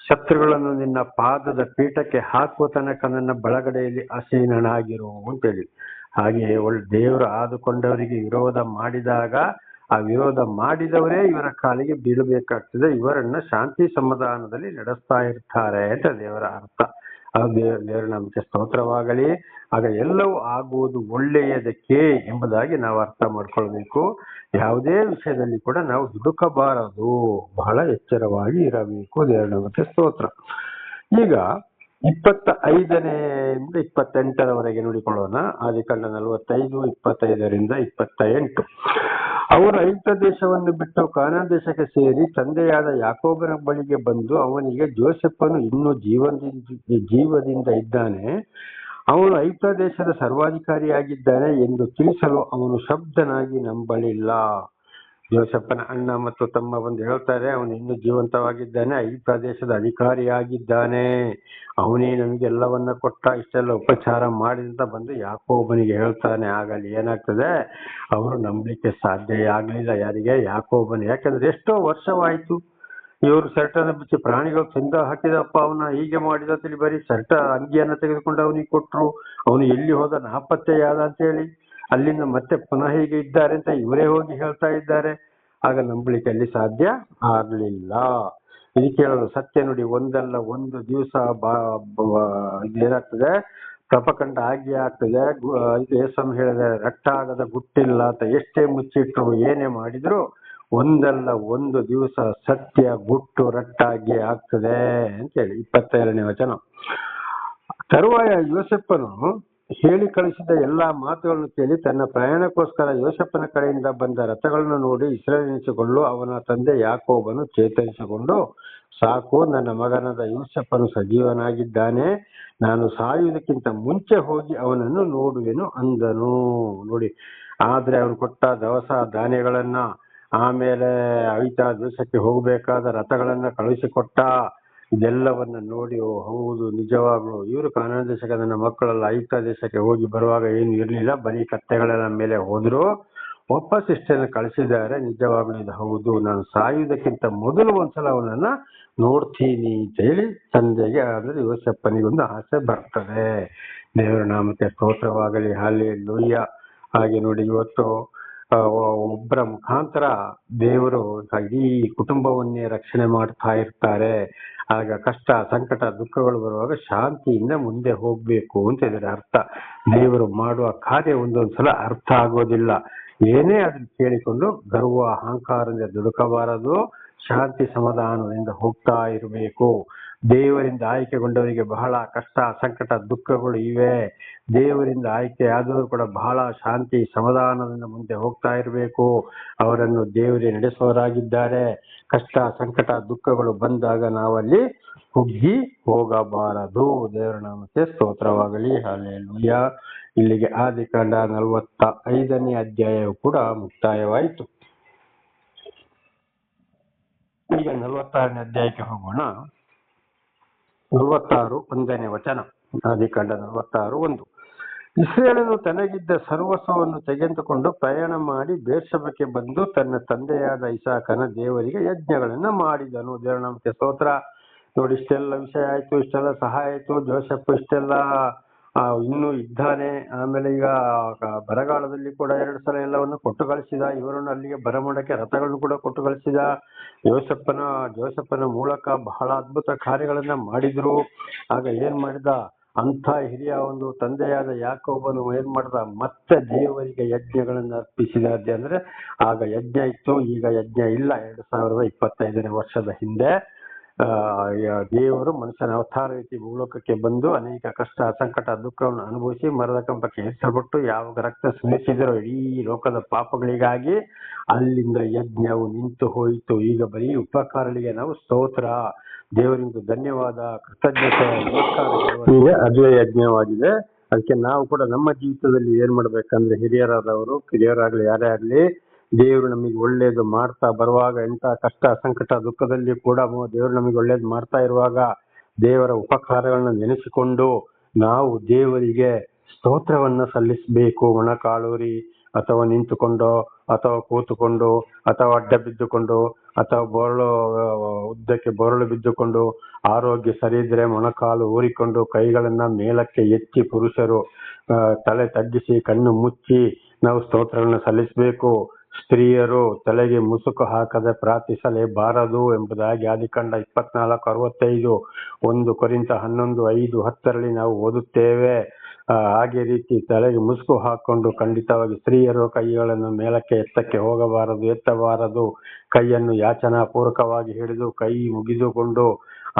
ಶತ್ರುಗಳನ್ನು ನಿನ್ನ ಪಾದದ ಪೀಠಕ್ಕೆ ಹಾಕುವ ತನಕ ನನ್ನ ಬಲಗಡೆಯಲ್ಲಿ ಆಸೀನನಾಗಿರು ಅಂತೇಳಿ. ಹಾಗೆ ದೇವರು ಆದುಕೊಂಡವರಿಗೆ ವಿರೋಧ ಮಾಡಿದಾಗ ಆ ವಿರೋಧ ಮಾಡಿದವರೇ ಇವರ ಕಾಲಿಗೆ ಬೀಳಬೇಕಾಗ್ತದೆ. ಇವರನ್ನ ಶಾಂತಿ ಸಮಾಧಾನದಲ್ಲಿ ನಡೆಸ್ತಾ ಇರ್ತಾರೆ ಅಂತ ದೇವರ ಅರ್ಥ. ದೇವರ ನಮಗೆ ಸ್ತೋತ್ರವಾಗಲಿ. ಆಗ ಎಲ್ಲವೂ ಆಗುವುದು ಒಳ್ಳೆಯದಕ್ಕೆ ಎಂಬುದಾಗಿ ನಾವು ಅರ್ಥ ಮಾಡ್ಕೊಳ್ಬೇಕು. ಯಾವುದೇ ವಿಷಯದಲ್ಲಿ ಕೂಡ ನಾವು ದುಡುಕಬಾರದು, ಬಹಳ ಎಚ್ಚರವಾಗಿ ಇರಬೇಕು. ದೇವರ ನಮಗೆ ಸ್ತೋತ್ರ. ಈಗ 25ನೇಯಿಂದ 28ರವರೆಗೆ ನೋಡಿಕೊಳ್ಳೋಣ. ಆದಿಕಾಂಡ 45, 25ರಿಂದ 28. ಅವರು ಐಗುಪ್ತ ದೇಶವನ್ನು ಬಿಟ್ಟು ಕಾನಾನ್ ದೇಶಕ್ಕೆ ಸೇರಿ ತಂದೆಯಾದ ಯಾಕೋಬನ ಬಳಿಗೆ ಬಂದು ಅವನಿಗೆ, ಜೋಸೆಫನು ಇನ್ನೂ ಜೀವದಿಂದ ಇದ್ದಾನೆ, ಅವನು ಐಗುಪ್ತ ದೇಶದ ಸರ್ವಾಧಿಕಾರಿಯಾಗಿದ್ದಾನೆ ಎಂದು ತಿಳಿಸಲು ಅವನು ಶಬ್ದನಾಗಿ ನಂಬಲಿಲ್ಲ. ಜೋಸೆಫನ ಅಣ್ಣ ಮತ್ತು ತಮ್ಮ ಬಂದು ಹೇಳ್ತಾರೆ, ಅವನು ಇನ್ನೂ ಜೀವಂತವಾಗಿದ್ದಾನೆ, ಐಗುಪ್ತ ದೇಶದ ಅಧಿಕಾರಿಯಾಗಿದ್ದಾನೆ, ಅವನೇ ನಮಗೆ ಎಲ್ಲವನ್ನ ಕೊಟ್ಟ, ಇಷ್ಟೆಲ್ಲ ಉಪಚಾರ ಮಾಡಿದಂತ ಬಂದು ಯಾಕೋಬನಿಗೆ ಹೇಳ್ತಾನೆ. ಆಗಲಿ ಏನಾಗ್ತದೆ, ಅವರು ನಂಬಲಿಕ್ಕೆ ಸಾಧ್ಯ ಆಗ್ಲಿಲ್ಲ. ಯಾರಿಗೆ? ಯಾಕೋಬನ. ಯಾಕಂದ್ರೆ ಎಷ್ಟೋ ವರ್ಷವಾಯ್ತು ಇವರು ಶರ್ಟನ್ನು ಬಿಚ್ಚಿ ಪ್ರಾಣಿಗಳು ತಿಂದ ಹಾಕಿದಪ್ಪ, ಅವನ ಹೀಗೆ ಮಾಡಿದ ಅಂತೇಳಿ ಬರೀ ಶರ್ಟ ಅಂಗಿಯನ್ನ ತೆಗೆದುಕೊಂಡು ಅವನಿಗೆ ಕೊಟ್ರು. ಅವನು ಎಲ್ಲಿ ಹೋದ, ನಾಪತ್ತೆಯಾದ ಅಂತೇಳಿ ಅಲ್ಲಿಂದ ಮತ್ತೆ ಪುನಃ ಹೀಗೆ ಇದ್ದಾರೆ ಅಂತ ಇವರೇ ಹೋಗಿ ಹೇಳ್ತಾ ಇದ್ದಾರೆ. ಆಗ ನಂಬಲಿಕ್ಕೆ ಅಲ್ಲಿ ಸಾಧ್ಯ ಆಗ್ಲಿಲ್ಲ. ಇದಕ್ಕೆ ಹೇಳೋದು ಸತ್ಯ ನೋಡಿ, ಒಂದಲ್ಲ ಒಂದು ದಿವಸ ಇದೇನಾಗ್ತದೆ, ಕಪಕಂಡ ಆಗಿ ಆಗ್ತದೆ. ಯೇಸು ಹೇಳಿದೆ, ರಟ್ಟಾಗದ ಗುಟ್ಟಿಲ್ಲ ಅಂತ. ಎಷ್ಟೇ ಮುಚ್ಚಿಟ್ರು ಏನೇ ಮಾಡಿದ್ರು ಒಂದಲ್ಲ ಒಂದು ದಿವಸ ಸತ್ಯ ಗುಟ್ಟು ರಟ್ಟಾಗಿ ಆಗ್ತದೆ ಅಂತೇಳಿ 27ನೇ ವಚನ. ತರುವಾಯ ಯೋಸೆಫನು ಹೇಳಿ ಕಳಿಸಿದ ಎಲ್ಲಾ ಮಾತುಗಳನ್ನು ಕೇಳಿ ತನ್ನ ಪ್ರಯಾಣಕ್ಕೋಸ್ಕರ ಯೋಸೆಫನ ಕಡೆಯಿಂದ ಬಂದ ರಥಗಳನ್ನು ನೋಡಿ ವಿಶ್ರಮಿಸಿಕೊಳ್ಳು. ಅವನ ತಂದೆ ಯಾಕೋಬನು ಚೇತರಿಸಿಕೊಂಡು, ಸಾಕು, ನನ್ನ ಮಗನಾದ ಯೋಸೆಫನು ಸಜೀವನಾಗಿದ್ದಾನೆ, ನಾನು ಸಾಯುವುದಕ್ಕಿಂತ ಮುಂಚೆ ಹೋಗಿ ಅವನನ್ನು ನೋಡುವೆನು ಅಂದನು. ನೋಡಿ, ಆದ್ರೆ ಅವನು ಕೊಟ್ಟ ದವಸ ಧಾನ್ಯಗಳನ್ನ, ಆಮೇಲೆ ಐಗುಪ್ತ ದೇಶಕ್ಕೆ ಹೋಗಬೇಕಾದ ರಥಗಳನ್ನ ಕಳುಹಿಸಿಕೊಟ್ಟ. ಇದೆಲ್ಲವನ್ನ ನೋಡಿ, ಹೌದು ನಿಜವಾಗ್ಲು ಇವರು ಕಾನಾನ್ ದೇಶಕ್ಕೆ ನನ್ನ ಮಕ್ಕಳೆಲ್ಲ ಐಗುಪ್ತ ದೇಶಕ್ಕೆ ಹೋಗಿ ಬರುವಾಗ ಏನು ಇರ್ಲಿಲ್ಲ, ಬರೀ ಕತ್ತೆಗಳೆಲ್ಲ ಮೇಲೆ ಹೋದ್ರು, ವಾಪಸ್ ಇಷ್ಟನ್ನು ಕಳಿಸಿದ್ದಾರೆ. ನಿಜವಾಗ್ಲು ಇದು ಹೌದು, ನಾನು ಸಾಯುವುದಕ್ಕಿಂತ ಮೊದಲು ಒಂದ್ಸಲ ಅವನನ್ನ ನೋಡ್ತೀನಿ ಅಂತ ಹೇಳಿ ತಂದೆಗೆ, ಅಂದ್ರೆ ಯೋಸೆಫನಿಗೊಂದು ಆಸೆ ಬರ್ತದೆ. ದೇವರ ನಾಮಕ್ಕೆ ಸ್ತೋತ್ರವಾಗಲಿ. ಹಲ್ಲೆಲೂಯ. ಹಾಗೆ ನೋಡಿ, ಇವತ್ತು ಒಬ್ಬರ ಮುಖಾಂತರ ದೇವರು ಇಡೀ ಕುಟುಂಬವನ್ನೇ ರಕ್ಷಣೆ ಮಾಡ್ತಾ ಇರ್ತಾರೆ. ಆಗ ಕಷ್ಟ ಸಂಕಟ ದುಃಖಗಳು ಬರುವಾಗ ಶಾಂತಿಯಿಂದ ಮುಂದೆ ಹೋಗ್ಬೇಕು ಅಂತ ಇದರ ಅರ್ಥ. ದೇವರು ಮಾಡುವ ಕಾರ್ಯ ಒಂದೊಂದ್ಸಲ ಅರ್ಥ ಆಗೋದಿಲ್ಲ. ಏನೇ ಅದನ್ನ ಕೇಳಿಕೊಂಡು ಗರ್ವ ಅಹಂಕಾರದಿಂದ ದುಡುಕಬಾರದು, ಶಾಂತಿ ಸಮಾಧಾನದಿಂದ ಹೋಗ್ತಾ ಇರಬೇಕು. ದೇವರಿಂದ ಆಯ್ಕೆಗೊಂಡವರಿಗೆ ಬಹಳ ಕಷ್ಟ ಸಂಕಟ ದುಃಖಗಳು ಇವೆ. ದೇವರಿಂದ ಆಯ್ಕೆ ಆದವರು ಕೂಡ ಬಹಳ ಶಾಂತಿ ಸಮಾಧಾನದಿಂದ ಮುಂದೆ ಹೋಗ್ತಾ ಇರಬೇಕು. ಅವರನ್ನು ದೇವರೇ ನಡೆಸುವವರಾಗಿದ್ದಾರೆ. ಕಷ್ಟ ಸಂಕಟ ದುಃಖಗಳು ಬಂದಾಗ ನಾವಲ್ಲಿ ಕುಗ್ಗಿ ಹೋಗಬಾರದು. ದೇವರ ನಾಮಕ್ಕೆ ಸ್ತೋತ್ರವಾಗಲಿ. ಹಲ್ಲೆಲೂಯ. ಇಲ್ಲಿಗೆ ಆದಿಕಾಂಡ 45ನೇ ಅಧ್ಯಾಯವು ಕೂಡ ಮುಕ್ತಾಯವಾಯಿತು. ಈಗ 46ನೇ ಅಧ್ಯಾಯಕ್ಕೆ ಹೋಗೋಣ. 46 1ನೇ ವಚನ. ಆದಿಕಾಂಡ 46:1. ಇಸ್ರಾಯೇಲನು ತನಗಿದ್ದ ಸರ್ವಸ್ವವನ್ನು ತೆಗೆದುಕೊಂಡು ಪ್ರಯಾಣ ಮಾಡಿ ಬೇರ್ಷೆಬಕ್ಕೆ ಬಂದು ತನ್ನ ತಂದೆಯಾದ ಇಸಾಕನ ದೇವರಿಗೆ ಯಜ್ಞಗಳನ್ನ ಮಾಡಿದನು. ದೇವರ ನಾಮಕ್ಕೆ ಸ್ತೋತ್ರ. ನೋಡಿ, ಇಷ್ಟೆಲ್ಲ ವಿಷಯ ಆಯ್ತು, ಇಷ್ಟೆಲ್ಲ ಸಹಾಯ ಆಯ್ತು. ಜೋಸೆಫ್ ಇಷ್ಟೆಲ್ಲ ಇನ್ನೂ ಇದ್ದಾನೆ. ಆಮೇಲೆ ಈಗ ಬರಗಾಲದಲ್ಲಿ ಕೂಡ 2 ಸಲ ಎಲ್ಲವನ್ನು ಕೊಟ್ಟು ಕಳಿಸಿದ. ಇವರನ್ನು ಅಲ್ಲಿಗೆ ಬರಮಾಡಕ್ಕೆ ರಥಗಳನ್ನು ಕೂಡ ಕೊಟ್ಟು ಕಳಿಸಿದ. ಜೋಸೆಫನ ಮೂಲಕ ಬಹಳ ಅದ್ಭುತ ಕಾರ್ಯಗಳನ್ನ ಮಾಡಿದ್ರು. ಆಗ ಏನ್ ಮಾಡಿದ, ಅಂತ ಹಿರಿಯ ಒಂದು ತಂದೆಯಾದ ಯಾಕೋಬನು ಏನ್ ಮಾಡ್ದ, ಮತ್ತೆ ದೇವರಿಗೆ ಯಜ್ಞಗಳನ್ನ ಅರ್ಪಿಸಿದ. ಅಂದ್ರೆ ಆಗ ಯಜ್ಞ ಇತ್ತು, ಈಗ ಯಜ್ಞ ಇಲ್ಲ. 2025ನೇ ವರ್ಷದ ಹಿಂದೆ ದೇವರು ಮನುಷ್ಯನ ಅವತಾರ ರೀತಿ ಭೂಲೋಕಕ್ಕೆ ಬಂದು ಅನೇಕ ಕಷ್ಟ ಸಂಕಟ ದುಃಖವನ್ನು ಅನುಭವಿಸಿ ಮರದ ಕಂಬಕ್ಕೆ ಹೆಸರುಪಟ್ಟು ಯಾವಾಗ ರಕ್ತ ಸುರಿಸಿದರೋ ಇಡೀ ಲೋಕದ ಪಾಪಗಳಿಗಾಗಿ ಅಲ್ಲಿಂದ ಯಜ್ಞವು ನಿಂತು ಹೋಯಿತು. ಈಗ ಬರೀ ಉಪಕಾರಗಳಿಗೆ ನಾವು ಸ್ತೋತ್ರ, ದೇವರಿಂದ ಧನ್ಯವಾದ, ಕೃತಜ್ಞತೆ, ನಮಸ್ಕಾರ ಅದೇ ಯಜ್ಞವಾಗಿದೆ. ಅದಕ್ಕೆ ನಾವು ಕೂಡ ನಮ್ಮ ಜೀವಿತದಲ್ಲಿ ಏನ್ ಮಾಡ್ಬೇಕಂದ್ರೆ ಹಿರಿಯರಾದವರು ಕಿರಿಯರಾಗ್ಲಿ ಯಾರೇ ಆಗ್ಲಿ ದೇವರು ನಮಗೆ ಒಳ್ಳೇದು ಮಾಡ್ತಾ ಬರುವಾಗ, ಎಂತ ಕಷ್ಟ ಸಂಕಟ ದುಃಖದಲ್ಲಿ ಕೂಡ ದೇವರು ನಮಗೆ ಒಳ್ಳೇದು ಮಾಡ್ತಾ ಇರುವಾಗ ದೇವರ ಉಪಕಾರಗಳನ್ನ ನೆನೆಸಿಕೊಂಡು ನಾವು ದೇವರಿಗೆ ಸ್ತೋತ್ರವನ್ನ ಸಲ್ಲಿಸಬೇಕು. ಮೊಣಕಾಲೂರಿ ಅಥವಾ ನಿಂತುಕೊಂಡು ಅಥವಾ ಕೂತುಕೊಂಡು ಅಥವಾ ಅಡ್ಡ ಬಿದ್ದುಕೊಂಡು ಅಥವಾ ಉದ್ದಕ್ಕೆ ಬೊರಳು ಬಿದ್ದುಕೊಂಡು, ಆರೋಗ್ಯ ಸರಿ ಇದ್ರೆ ಮೊಣಕಾಲು ಊರಿಕೊಂಡು ಕೈಗಳನ್ನ ಮೇಲಕ್ಕೆ ಎತ್ತಿ ಪುರುಷರು ತಲೆ ತಗ್ಗಿಸಿ ಕಣ್ಣು ಮುಚ್ಚಿ ನಾವು ಸ್ತೋತ್ರಗಳನ್ನ ಸಲ್ಲಿಸಬೇಕು. ಸ್ತ್ರೀಯರು ತಲೆಗೆ ಮುಸುಕು ಹಾಕದೆ ಪ್ರಾರ್ಥಿಸಲೇಬಾರದು ಎಂಬುದಾಗಿ ಆದಿಕಾಂಡ 24:65, 1 ಕೊರಿಂಥ 11:5-10 ನಾವು ಓದುತ್ತೇವೆ. ಹಾಗೆ ರೀತಿ ತಲೆಗೆ ಮುಸುಕು ಹಾಕೊಂಡು ಖಂಡಿತವಾಗಿ ಸ್ತ್ರೀಯರು ಕೈಗಳನ್ನು ಮೇಲಕ್ಕೆ ಎತ್ತಬಾರದು. ಕೈಯನ್ನು ಯಾಚನಾ ಪೂರ್ವಕವಾಗಿ ಹಿಡಿದು ಕೈ ಮುಗಿದುಕೊಂಡು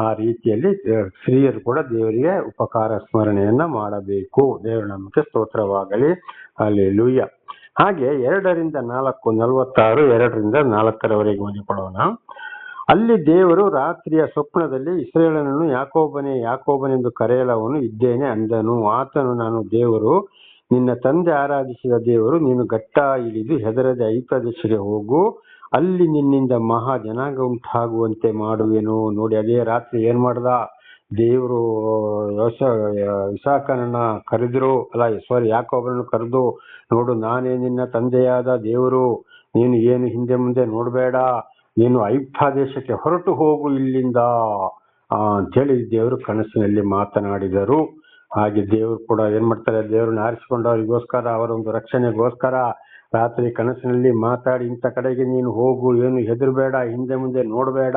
ಆ ರೀತಿಯಲ್ಲಿ ಸ್ತ್ರೀಯರು ಕೂಡ ದೇವರಿಗೆ ಉಪಕಾರ ಸ್ಮರಣೆಯನ್ನ ಮಾಡಬೇಕು. ದೇವರ ನಾಮಕ್ಕೆ ಸ್ತೋತ್ರವಾಗಲಿ. ಹಲ್ಲೆಲೂಯಾ. ಹಾಗೆ 2-4, 2-4 ಓದಿಕೊಳ್ಳೋಣ. ಅಲ್ಲಿ ದೇವರು ರಾತ್ರಿಯ ಸ್ವಪ್ನದಲ್ಲಿ ಇಸ್ರಾಯೇಲನನ್ನು ಯಾಕೋಬನೆಂದು ಕರೆಯಲವನು ಇದ್ದೇನೆ ಅಂದನು. ಆತನು, ನಾನು ದೇವರು, ನಿನ್ನ ತಂದೆ ಆರಾಧಿಸಿದ ದೇವರು. ನೀನು ಘಟ್ಟ ಇಳಿದು ಹೆದರದೆ ಐಗುಪ್ತ ದೇಶಕ್ಕೆ ಹೋಗು, ಅಲ್ಲಿ ನಿನ್ನಿಂದ ಮಹಾ ಜನಾಂಗ ಉಂಟಾಗುವಂತೆ ಮಾಡುವೆನು. ನೋಡಿ, ಅದೇ ರಾತ್ರಿ ಏನ್ ಮಾಡ್ದ ದೇವರು? ಇಸಾಕನನ್ನ ಯಾಕೋಬನನ್ನು ಕರೆದು, ನೋಡು, ನಾನೇ ನಿನ್ನ ತಂದೆಯಾದ ದೇವರು, ನೀನು ಏನು ಹಿಂದೆ ಮುಂದೆ ನೋಡ್ಬೇಡ, ನೀನು ಐಗುಪ್ತ ದೇಶಕ್ಕೆ ಹೊರಟು ಹೋಗು ಇಲ್ಲಿಂದ ಅಂತೇಳಿ ದೇವರು ಕನಸಿನಲ್ಲಿ ಮಾತನಾಡಿದರು. ಹಾಗೆ ದೇವರು ಕೂಡ ಏನ್ ಮಾಡ್ತಾರೆ, ದೇವ್ರನ್ನ ಆರಿಸಿಕೊಂಡವರಿಗೋಸ್ಕರ, ಅವರ ಒಂದು ರಕ್ಷಣೆಗೋಸ್ಕರ ರಾತ್ರಿ ಕನಸಿನಲ್ಲಿ ಮಾತಾಡಿ, ಇಂಥ ಕಡೆಗೆ ನೀನು ಹೋಗು, ಏನು ಹೆದರ್ಬೇಡ, ಹಿಂದೆ ಮುಂದೆ ನೋಡ್ಬೇಡ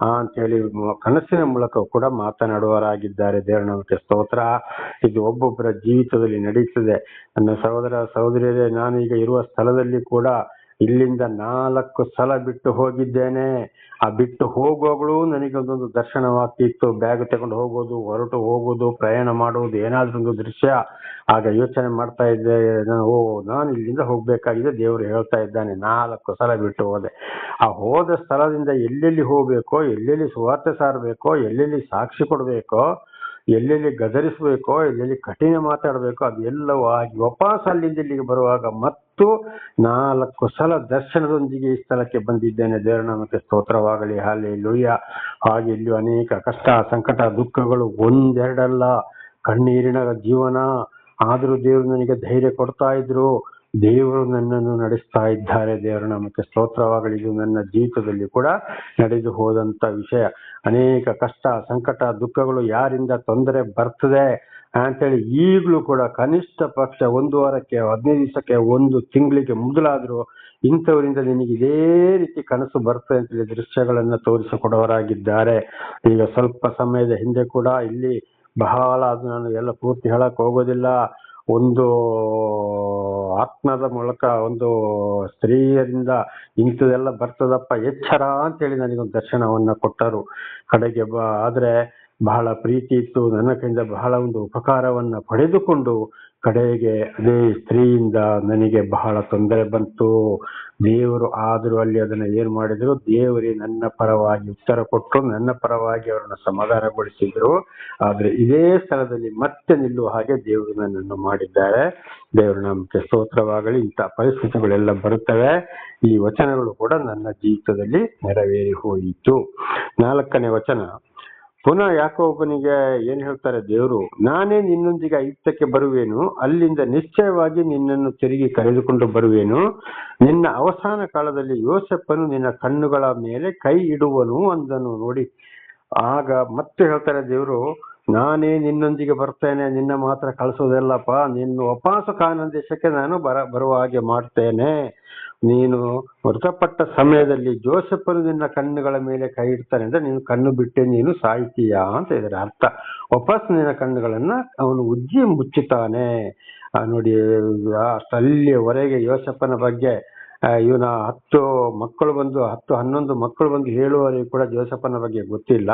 ಅಂತೇಳಿ ಕನಸಿನ ಮೂಲಕ ಕೂಡ ಮಾತನಾಡುವವರಾಗಿದ್ದಾರೆ. ದೇವರ ಸ್ತೋತ್ರ. ಇದು ಒಬ್ಬೊಬ್ಬರ ಜೀವಿತದಲ್ಲಿ ನಡೀತದೆ. ನನ್ನ ಸಹೋದರ ಸಹೋದರಿಯರೇ, ನಾನು ಈಗ ಇರುವ ಸ್ಥಳದಲ್ಲಿ ಕೂಡ ಇಲ್ಲಿಂದ 4 ಸಲ ಬಿಟ್ಟು ಹೋಗಿದ್ದೇನೆ. ಆ ಬಿಟ್ಟು ಹೋಗುವಾಗಲೂ ನನಗೊಂದೊಂದು ದರ್ಶನವಾಗ್ತಿತ್ತು. ಬ್ಯಾಗ್ ತಗೊಂಡು ಹೋಗೋದು, ಹೊರಟು ಹೋಗೋದು, ಪ್ರಯಾಣ ಮಾಡುವುದು, ಏನಾದ್ರೂ ಒಂದು ದೃಶ್ಯ. ಆಗ ಯೋಚನೆ ಮಾಡ್ತಾ ಇದ್ದೆ, ನಾನು ಇಲ್ಲಿಂದ ಹೋಗ್ಬೇಕಾಗಿದೆ, ದೇವರು ಹೇಳ್ತಾ ಇದ್ದಾನೆ. 4 ಸಲ ಬಿಟ್ಟು ಹೋದೆ. ಆ ಹೋದ ಸ್ಥಳದಿಂದ ಎಲ್ಲೆಲ್ಲಿ ಹೋಗ್ಬೇಕೋ, ಎಲ್ಲೆಲ್ಲಿ ಸುವಾರ್ತೆ ಸಾರಬೇಕೋ, ಎಲ್ಲೆಲ್ಲಿ ಸಾಕ್ಷಿ ಕೊಡ್ಬೇಕೋ, ಎಲ್ಲೆಲ್ಲಿ ಗದರಿಸ್ಬೇಕೋ, ಎಲ್ಲೆಲ್ಲಿ ಕಠಿಣ ಮಾತಾಡ್ಬೇಕೋ, ಅದೆಲ್ಲವೂ ಆಗಿ ವಾಪಸ್ ಅಲ್ಲಿಂದ ಇಲ್ಲಿಗೆ ಬರುವಾಗ ಮತ್ತು 4 ಸಲ ದರ್ಶನದೊಂದಿಗೆ ಈ ಸ್ಥಳಕ್ಕೆ ಬಂದಿದ್ದೇನೆ. ದೇವರ ನಾಮಕ್ಕೆ ಸ್ತೋತ್ರವಾಗಲಿ. ಹಲ್ಲೆಲೂಯಾ. ಹಾಗೆ ಇಲ್ಲಿಯೂ ಅನೇಕ ಕಷ್ಟ ಸಂಕಟ ದುಃಖಗಳು, 1-2 ಅಲ್ಲ, ಕಣ್ಣೀರಿನ ಜೀವನ. ಆದ್ರೂ ದೇವರು ನನಗೆ ಧೈರ್ಯ ಕೊಡ್ತಾ ಇದ್ರು. ದೇವರು ನನ್ನನ್ನು ನಡೆಸ್ತಾ ಇದ್ದಾರೆ. ದೇವರ ನಾಮಕ್ಕೆ ಸ್ತೋತ್ರವಾಗಲಿ. ಇದು ನನ್ನ ಜೀವಿತದಲ್ಲಿ ಕೂಡ ನಡೆದು ಹೋದಂತ ವಿಷಯ. ಅನೇಕ ಕಷ್ಟ ಸಂಕಟ ದುಃಖಗಳು ಯಾರಿಂದ ತೊಂದರೆ ಬರ್ತದೆ ಅಂತೇಳಿ ಈಗಲೂ ಕೂಡ ಕನಿಷ್ಠ ಪಕ್ಷ 1 ವಾರಕ್ಕೆ, 15 ದಿವಸಕ್ಕೆ, 1 ತಿಂಗಳಿಗೆ ಮೊದಲಾದ್ರೂ ಇಂಥವರಿಂದ ನಿನಗೆ ಇದೇ ರೀತಿ ಕನಸು ಬರ್ತದೆ ಅಂತೇಳಿ ದೃಶ್ಯಗಳನ್ನ ತೋರಿಸಿಕೊಡೋರಾಗಿದ್ದಾರೆ. ಈಗ ಸ್ವಲ್ಪ ಸಮಯದ ಹಿಂದೆ ಕೂಡ ಇಲ್ಲಿ ಬಹಳ, ಅದು ನಾನು ಎಲ್ಲ ಪೂರ್ತಿ ಹೇಳಕ್ ಹೋಗೋದಿಲ್ಲ, ಒಂದು ಆತ್ಮದ ಮೂಲಕ ಒಂದು ಸ್ತ್ರೀಯರಿಂದ ಇಂಥದೆಲ್ಲ ಬರ್ತದಪ್ಪ, ಎಚ್ಚರ ಅಂತೇಳಿ ನನಗೊಂದು ದರ್ಶನವನ್ನ ಕೊಟ್ಟರು. ಕಡೆಗೆ ಆದ್ರೆ ಬಹಳ ಪ್ರೀತಿ ಇತ್ತು, ನನ್ನ ಕೈಯಿಂದ ಬಹಳ ಒಂದು ಉಪಕಾರವನ್ನ ಪಡೆದುಕೊಂಡು ಕಡೆಗೆ ಅದೇ ಸ್ತ್ರೀಯಿಂದ ನನಗೆ ಬಹಳ ತೊಂದರೆ ಬಂತು. ದೇವರು ಆದರೂ ಅಲ್ಲಿ ಅದನ್ನ ಏನ್ ಮಾಡಿದ್ರು, ದೇವರೇ ನನ್ನ ಪರವಾಗಿ ಉತ್ತರ ಕೊಟ್ಟು ನನ್ನ ಪರವಾಗಿ ಅವರನ್ನ ಸಮಾಧಾನಗೊಳಿಸಿದ್ರು. ಆದ್ರೆ ಇದೇ ಸ್ಥಳದಲ್ಲಿ ಮತ್ತೆ ನಿಲ್ಲುವ ಹಾಗೆ ದೇವರು ನನ್ನನ್ನು ಮಾಡಿದ್ದಾರೆ. ದೇವರು ನಮಗೆ ಸ್ತೋತ್ರವಾಗಲಿ. ಇಂಥ ಪರಿಸ್ಥಿತಿಗಳೆಲ್ಲ ಬರುತ್ತವೆ. ಈ ವಚನಗಳು ಕೂಡ ನನ್ನ ಜೀವಿತದಲ್ಲಿ ನೆರವೇರಿ ಹೋಯಿತು. 4ನೇ ವಚನ. ಪುನಃ ಯಾಕೋಬನಿಗೆ ಏನ್ ಹೇಳ್ತಾರೆ ದೇವರು, ನಾನೇ ನಿನ್ನೊಂದಿಗೆ ಐಗುಪ್ತಕ್ಕೆ ಬರುವೇನು, ಅಲ್ಲಿಂದ ನಿಶ್ಚಯವಾಗಿ ನಿನ್ನನ್ನು ತಿರುಗಿ ಕರೆದುಕೊಂಡು ಬರುವೇನು. ನಿನ್ನ ಅವಸಾನ ಕಾಲದಲ್ಲಿ ಯೋಸೇಫನು ನಿನ್ನ ಕಣ್ಣುಗಳ ಮೇಲೆ ಕೈ ಇಡುವನು ಅಂದನು. ನೋಡಿ, ಆಗ ಮತ್ತೆ ಹೇಳ್ತಾರೆ ದೇವರು, ನಾನೇ ನಿನ್ನೊಂದಿಗೆ ಬರ್ತೇನೆ, ನಿನ್ನ ಮಾತ್ರ ಕಳಿಸೋದಲ್ಲಪ್ಪ, ನಿನ್ನ ವಾಪಸ್ ಕಾನಾನ್ ದೇಶಕ್ಕೆ ನಾನು ಬರುವ ಹಾಗೆ ಮಾಡ್ತೇನೆ. ನೀನು ಮೃತಪಟ್ಟ ಸಮಯದಲ್ಲಿ ಜೋಸೆಫನು ನಿನ್ನ ಕಣ್ಣುಗಳ ಮೇಲೆ ಕೈ ಇಡ್ತಾನೆ ಅಂದ್ರೆ ನೀನು ಕಣ್ಣು ಬಿಟ್ಟೆ ನೀನು ಸಾಯ್ತೀಯಾ ಅಂತ ಇದ್ದಾರೆ ಅರ್ಥ. ವಾಪಸ್ ನಿನ್ನ ಕಣ್ಣುಗಳನ್ನ ಅವನು ಉಜ್ಜಿ ಮುಚ್ಚುತ್ತಾನೆ. ನೋಡಿ, ಅಲ್ಲಿಯವರೆಗೆ ಯೋಸೆಫನ ಬಗ್ಗೆ ಇವನ 10 ಮಕ್ಕಳು ಬಂದು 11 ಮಕ್ಕಳು ಬಂದು ಹೇಳುವವರೆಗೂ ಕೂಡ ಜೋಸೆಫನ ಬಗ್ಗೆ ಗೊತ್ತಿಲ್ಲ.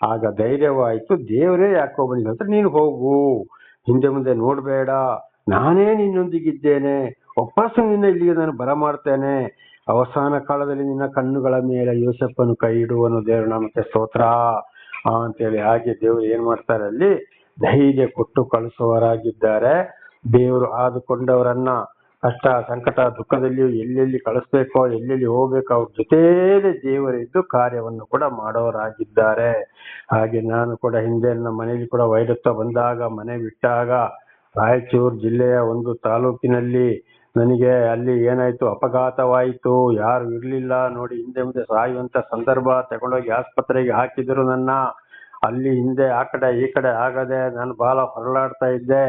ಆಗ ಧೈರ್ಯವಾಯಿತು. ದೇವರೇ ಯಾಕೋಬನಿಗೆ ಹೇಳ್ತಾರೆ, ನೀನು ಹೋಗು, ಹಿಂದೆ ಮುಂದೆ ನೋಡಬೇಡ, ನಾನೇ ನಿನ್ನೊಂದಿಗಿದ್ದೇನೆ, ವಾಪಸ್ಸು ನಿನ್ನ ಇಲ್ಲಿಗೆ ನಾನು ಬರಮಾಡ್ತೇನೆ, ಅವಸಾನ ಕಾಲದಲ್ಲಿ ನಿನ್ನ ಕಣ್ಣುಗಳ ಮೇಲೆ ಯೋಸೆಫನು ಕೈ ಇಡುವನು, ದೇವರ ನಾಮಕ್ಕೆ ಸ್ತೋತ್ರ ಅಂತೇಳಿ. ಹಾಗೆ ದೇವರು ಏನ್ ಮಾಡ್ತಾರೆ, ಅಲ್ಲಿ ಧೈರ್ಯ ಕೊಟ್ಟು ಕಳಿಸುವವರಾಗಿದ್ದಾರೆ. ದೇವರು ಆದುಕೊಂಡವರನ್ನ ಕಷ್ಟ ಸಂಕಟ ದುಃಖದಲ್ಲಿಯೂ ಎಲ್ಲೆಲ್ಲಿ ಕಳಿಸ್ಬೇಕೋ ಎಲ್ಲೆಲ್ಲಿ ಹೋಗ್ಬೇಕೋ ಅವ್ರ ಜೊತೆಲೇ ದೇವರಿದ್ದು ಕಾರ್ಯವನ್ನು ಕೂಡ ಮಾಡೋರಾಗಿದ್ದಾರೆ. ಹಾಗೆ ನಾನು ಕೂಡ ಹಿಂದೆ ನಮ್ಮ ಮನೆಯಲ್ಲಿ ಕೂಡ ವೈರತ್ವ ಬಂದಾಗ, ಮನೆ ಬಿಟ್ಟಾಗ, ರಾಯಚೂರು ಜಿಲ್ಲೆಯ ಒಂದು ತಾಲೂಕಿನಲ್ಲಿ ನನಗೆ ಅಲ್ಲಿ ಏನಾಯ್ತು, ಅಪಘಾತವಾಯಿತು, ಯಾರು ಇರ್ಲಿಲ್ಲ ನೋಡಿ, ಹಿಂದೆ ಮುಂದೆ ಸಾಯುವಂತ ಸಂದರ್ಭ, ತಗೊಂಡೋಗಿ ಆಸ್ಪತ್ರೆಗೆ ಹಾಕಿದ್ರು ನನ್ನ. ಅಲ್ಲಿ ಹಿಂದೆ ಆ ಕಡೆ ಈ ಕಡೆ ಆಗದೆ ನಾನು ಬಹಳ ಹೊರಳಾಡ್ತಾ ಇದ್ದೆ.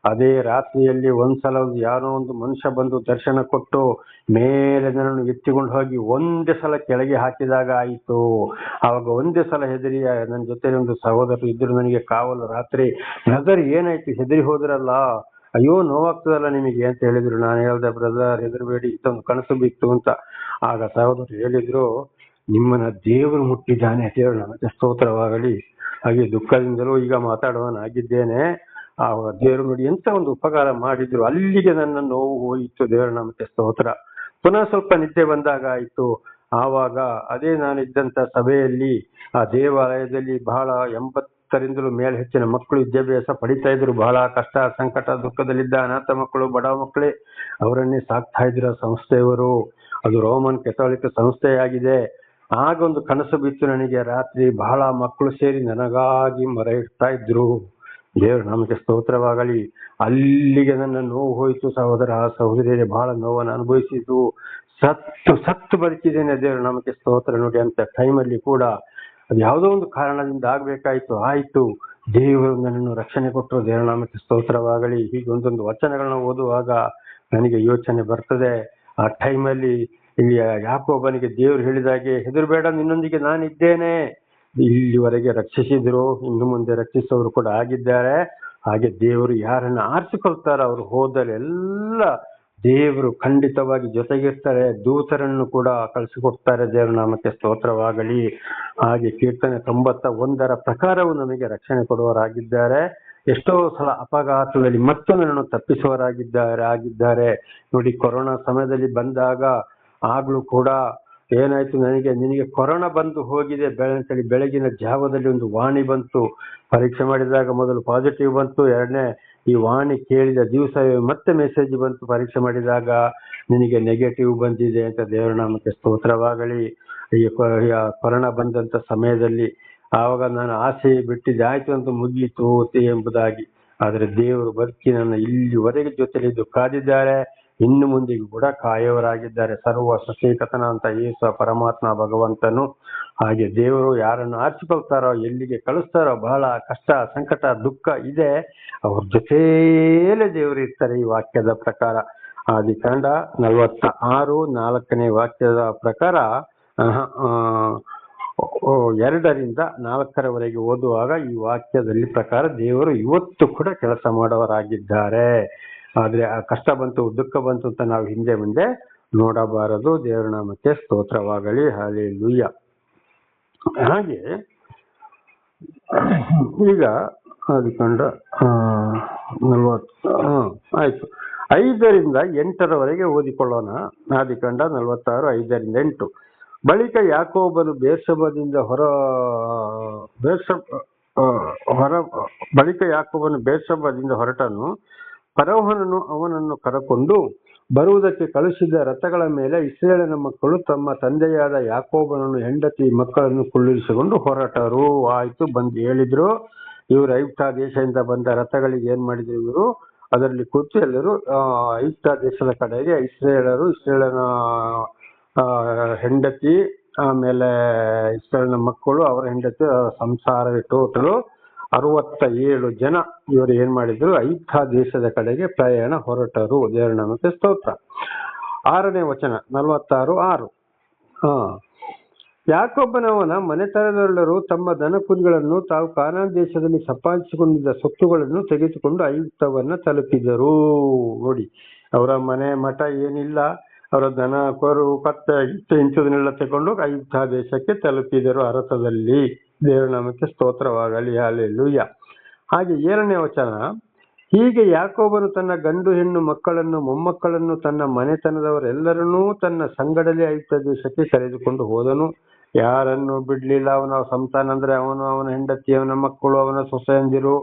ಅದೇ ರಾತ್ರಿಯಲ್ಲಿ ಒಂದ್ಸಲ ಯಾರೋ ಒಂದು ಮನುಷ್ಯ ಬಂದು ದರ್ಶನ ಕೊಟ್ಟು ಮೇಲೆ ನನ್ನನ್ನು ಎತ್ತಿಕೊಂಡು ಹೋಗಿ ಒಂದೇ ಸಲ ಕೆಳಗೆ ಹಾಕಿದಾಗ ಆಯಿತು. ಆವಾಗ ಒಂದೇ ಸಲ ಹೆದರಿ, ನನ್ನ ಜೊತೆ ಒಂದು ಸಹೋದರರು ಇದ್ರು ನನಗೆ ಕಾವಲು ರಾತ್ರಿ. ನಗರ್ ಏನಾಯ್ತು, ಹೆದರಿ ಹೋದ್ರಲ್ಲ, ಅಯ್ಯೋ ನೋವಾಗ್ತದಲ್ಲ ನಿಮಗೆ ಅಂತ ಹೇಳಿದ್ರು. ನಾನು ಹೇಳ್ದೆ, ಬ್ರದರ್ ಹೆದರ್ಬೇಡಿ, ಇತ್ತೊಂದು ಕನಸು ಬಿತ್ತು ಅಂತ. ಆಗ ಸಹೋದರರು ಹೇಳಿದ್ರು, ನಿಮ್ಮನ್ನ ದೇವರು ಮುಟ್ಟಿದ್ದಾನೆ, ದೇವರು ನಮಗೆ ಸ್ತೋತ್ರವಾಗಲಿ. ಹಾಗೆ ದುಃಖದಿಂದಲೂ ಈಗ ಮಾತಾಡುವನಾಗಿದ್ದೇನೆ. ಆ ದೇವರು ನೋಡಿ ಎಂತ ಒಂದು ಉಪಕಾರ ಮಾಡಿದ್ರು, ಅಲ್ಲಿಗೆ ನನ್ನ ನೋವು ಹೋಯಿತು, ದೇವರ ನಮಗೆ ಸ್ತೋತ್ರ. ಪುನಃ ಸ್ವಲ್ಪ ನಿದ್ದೆ ಬಂದಾಗ ಆಯ್ತು. ಆವಾಗ ಅದೇ ನಾನಿದ್ದಂತ ಸಭೆಯಲ್ಲಿ ಆ ದೇವಾಲಯದಲ್ಲಿ ಬಹಳ 80ರಿಂದಲೂ ಮೇಲೆ ಹೆಚ್ಚಿನ ಮಕ್ಕಳು ವಿದ್ಯಾಭ್ಯಾಸ ಪಡಿತಾ ಇದ್ರು. ಬಹಳ ಕಷ್ಟ ಸಂಕಟ ದುಃಖದಲ್ಲಿದ್ದ ಅನಾಥ ಮಕ್ಕಳು, ಬಡ ಮಕ್ಕಳೇ ಅವರನ್ನೇ ಸಾಕ್ತಾ ಇದ್ರು ಸಂಸ್ಥೆಯವರು. ಅದು ರೋಮನ್ ಕೆಥೋಲಿಕ್ ಸಂಸ್ಥೆಯಾಗಿದೆ. ಆಗ ಒಂದು ಕನಸು ಬಿತ್ತು ನನಗೆ, ರಾತ್ರಿ ಬಹಳ ಮಕ್ಕಳು ಸೇರಿ ನನಗಾಗಿ ಮೊರೆ ಇಡ್ತಾ ಇದ್ರು. ದೇವರು ನಮಗೆ ಸ್ತೋತ್ರವಾಗಲಿ. ಅಲ್ಲಿಗೆ ನನ್ನ ನೋವು ಹೋಯಿತು ಸಹೋದರ ಸಹೋದರಿಯರೇ, ಬಹಳ ನೋವನ್ನು ಅನುಭವಿಸಿದ್ದು. ಸತ್ತು ಬದುಕಿದ್ದೇನೆ, ದೇವರು ನಮಗೆ ಸ್ತೋತ್ರ. ನೋಡಿ ಅಂತ ಟೈಮಲ್ಲಿ ಕೂಡ ಅದು ಯಾವುದೋ ಒಂದು ಕಾರಣದಿಂದ ಆಗ್ಬೇಕಾಯ್ತು, ಆಯ್ತು. ದೇವರು ನನ್ನನ್ನು ರಕ್ಷಣೆ ಕೊಟ್ಟರು, ದೇವರ ನಾಮಕ್ಕೆ ಸ್ತೋತ್ರವಾಗಲಿ. ಹೀಗೆ ಒಂದೊಂದು ವಚನಗಳನ್ನ ಓದುವಾಗ ನನಗೆ ಯೋಚನೆ ಬರ್ತದೆ. ಆ ಟೈಮಲ್ಲಿ ಇಲ್ಲಿ ಯಾಕೋಬನಿಗೆ ದೇವರು ಹೇಳಿದಾಗೆ, ಹೆದರಬೇಡ, ನಿನ್ನೊಂದಿಗೆ ನಾನಿದ್ದೇನೆ. ಇಲ್ಲಿವರೆಗೆ ರಕ್ಷಿಸಿದ್ರು, ಇನ್ನು ಮುಂದೆ ರಕ್ಷಿಸೋರು ಕೂಡ ಆಗಿದ್ದಾರೆ. ಹಾಗೆ ದೇವರು ಯಾರನ್ನ ಆರಿಸಿಕೊಳ್ತಾರ ಅವರು ಹೋದಲ್ಲೆಲ್ಲ ದೇವರು ಖಂಡಿತವಾಗಿ ಜೊತೆಗಿರ್ತಾರೆ. ದೂತರನ್ನು ಕೂಡ ಕಳಿಸಿಕೊಡ್ತಾರೆ, ದೇವರ ನಾಮಕ್ಕೆ ಸ್ತೋತ್ರವಾಗಲಿ. ಹಾಗೆ ಕೀರ್ತನೆ 91ರ ಪ್ರಕಾರವು ನಮಗೆ ರಕ್ಷಣೆ ಕೊಡುವವರಾಗಿದ್ದಾರೆ. ಎಷ್ಟೋ ಸಲ ಅಪಘಾತದಲ್ಲಿ ಮತ್ತು ನನ್ನನ್ನು ತಪ್ಪಿಸುವವರಾಗಿದ್ದಾರೆ. ನೋಡಿ, ಕೊರೋನಾ ಸಮಯದಲ್ಲಿ ಬಂದಾಗ ಆಗ್ಲೂ ಕೂಡ ಏನಾಯ್ತು, ನಿನಗೆ ಕೊರೋನಾ ಬಂದು ಹೋಗಿದೆ ಅಂತೇಳಿ ಬೆಳಗಿನ ಜಾವದಲ್ಲಿ ಒಂದು ವಾಣಿ ಬಂತು. ಪರೀಕ್ಷೆ ಮಾಡಿದಾಗ ಮೊದಲು ಪಾಸಿಟಿವ್ ಬಂತು, ಎರಡನೇ ಈ ವಾಣಿ ಕೇಳಿದ ದಿವಸ ಮತ್ತೆ ಮೆಸೇಜ್ ಬಂತು, ಪರೀಕ್ಷೆ ಮಾಡಿದಾಗ ನಿನಗೆ ನೆಗೆಟಿವ್ ಬಂದಿದೆ ಅಂತ. ದೇವರ ನಾಮಕ್ಕೆ ಸ್ತೋತ್ರವಾಗಲಿ. ಈ ಕೊರೋನಾ ಬಂದಂತ ಸಮಯದಲ್ಲಿ ಆವಾಗ ನಾನು ಆಸೆ ಬಿಟ್ಟಿದ್ದೆ, ಆಯ್ತು ಅಂತ ಮುಗೀತು ಎಂಬುದಾಗಿ. ಆದ್ರೆ ದೇವರು ಬದುಕಿ ನನ್ನ ಇಲ್ಲಿವರೆಗೆ ಜೊತೆಲಿದ್ದು ಕಾದಿದ್ದಾರೆ, ಇನ್ನು ಮುಂದೆಗೂ ಕೂಡ ಕಾಯುವವರಾಗಿದ್ದಾರೆ. ಸರ್ವ ಸೃಷ್ಟಿಕರ್ತನ ಅಂತ ಯೇಸು ಪರಮಾತ್ಮ ಭಗವಂತನು. ಹಾಗೆ ದೇವರು ಯಾರನ್ನು ಆರಿಸಿಕೊಳ್ತಾರೋ, ಎಲ್ಲಿಗೆ ಕಳಿಸ್ತಾರೋ, ಬಹಳ ಕಷ್ಟ ಸಂಕಟ ದುಃಖ ಇದೆ, ಅವ್ರ ಜೊತೆಯಲ್ಲೇ ದೇವರು ಇರ್ತಾರೆ. ಈ ವಾಕ್ಯದ ಪ್ರಕಾರ ಆದಿಕಾಂಡ 46:4 ವಾಕ್ಯದ ಪ್ರಕಾರ 2ರಿಂದ 4ರವರೆಗೆ ಓದುವಾಗ ಈ ವಾಕ್ಯದಲ್ಲಿ ಪ್ರಕಾರ ದೇವರು ಇವತ್ತು ಕೂಡ ಕೆಲಸ ಮಾಡೋವರಾಗಿದ್ದಾರೆ. ಆದ್ರೆ ಆ ಕಷ್ಟ ಬಂತು ದುಃಖ ಬಂತು ಅಂತ ನಾವು ಹಿಂದೆ ಮುಂದೆ ನೋಡಬಾರದು. ದೇವರ ನಾಮಕ್ಕೆ ಸ್ತೋತ್ರವಾಗಲಿ. ಹಲ್ಲೆಲೂಯಾ. ಹಾಗೆ ಈಗ ಆದಿಕಾಂಡ 40 ಆಯ್ತು, 5ರಿಂದ 8ರವರೆಗೆ ಓದಿಕೊಳ್ಳೋಣ. ಆದಿಕಾಂಡ 46, 5ರಿಂದ 8. ಬಳಿಕ ಯಾಕೋಬನು ಬೇರ್ಷೆಬದಿಂದ ಹೊರಟನು. ಫರೋಹನನು ಅವನನ್ನು ಕರೆಕೊಂಡು ಬರುವುದಕ್ಕೆ ಕಳುಹಿಸಿದ ರಥಗಳ ಮೇಲೆ ಇಸ್ರಾಯೇಲನ ಮಕ್ಕಳು ತಮ್ಮ ತಂದೆಯಾದ ಯಾಕೋಬನನ್ನು ಹೆಂಡತಿ ಮಕ್ಕಳನ್ನು ಕುಳ್ಳಿರಿಸಿಕೊಂಡು ಹೊರಟರು. ಆಯ್ತು, ಬಂದು ಹೇಳಿದ್ರು. ಇವರು ಐಗುಪ್ತ ದೇಶದಿಂದ ಬಂದ ರಥಗಳಿಗೆ ಏನ್ ಮಾಡಿದ್ರು, ಇವರು ಅದರಲ್ಲಿ ಕೂತು ಎಲ್ಲರೂ ಐಗುಪ್ತ ದೇಶದ ಕಡೆಗೆ ಇಸ್ರಾಯೇಲನ ಹೆಂಡತಿ, ಆಮೇಲೆ ಇಸ್ರಾಯೇಲನ ಮಕ್ಕಳು, ಅವರ ಹೆಂಡತಿ, ಸಂಸಾರ ಟೋಟಲು 67 ಜನ ಇವರು ಏನ್ ಮಾಡಿದ್ರು, ಐಗುಪ್ತ ದೇಶದ ಕಡೆಗೆ ಪ್ರಯಾಣ ಹೊರಟರು. ದೇವರ ನಾಮಕ್ಕೆ ಸ್ತೋತ್ರ. 6ನೇ ವಚನ 46:6. ಯಾಕೋಬನವನ ಮನೆತನದವರೆಲ್ಲರೂ ತಮ್ಮ ದನ ಕುರಿಗಳನ್ನು ತಾವು ಕಾನಾನ್ ದೇಶದಲ್ಲಿ ಸಂಪಾದಿಸಿಕೊಂಡಿದ್ದ ಸೊತ್ತುಗಳನ್ನು ತೆಗೆದುಕೊಂಡು ಐಗುಪ್ತವನ್ನ ತಲುಪಿದರು. ನೋಡಿ, ಅವರ ಮನೆ ಮಠ ಏನಿಲ್ಲ, ಅವರ ದನ ಕರು ಕತ್ತೆ ಗಿತ್ತೆ ಇಂಥದನ್ನೆಲ್ಲ ತಗೊಂಡು ಐಗುಪ್ತ ದೇಶಕ್ಕೆ ತಲುಪಿದರು ಅರಸದಲ್ಲಿ. ದೇವರ ನಾಮಕ್ಕೆ ಸ್ತೋತ್ರವಾಗಲಿ. ಹಲ್ಲೆಲೂಯಾ. ಹಾಗೆ 7ನೇ ವಚನ, ಹೀಗೆ ಯಾಕೋಬನು ತನ್ನ ಗಂಡು ಹೆಣ್ಣು ಮಕ್ಕಳನ್ನು ಮೊಮ್ಮಕ್ಕಳನ್ನು ತನ್ನ ಮನೆತನದವರೆಲ್ಲರನ್ನೂ ತನ್ನ ಸಂಗಡಲೇ ಐಗುಪ್ತ ದೇಶಕ್ಕೆ ಕರೆದುಕೊಂಡು ಹೋದನು. ಯಾರನ್ನು ಬಿಡ್ಲಿಲ್ಲ. ಅವನ ಸಂತಾನ ಅಂದ್ರೆ ಅವನು, ಅವನ ಹೆಂಡತಿ, ಅವನ ಮಕ್ಕಳು, ಅವನ ಸೊಸೆಯಂದಿರು,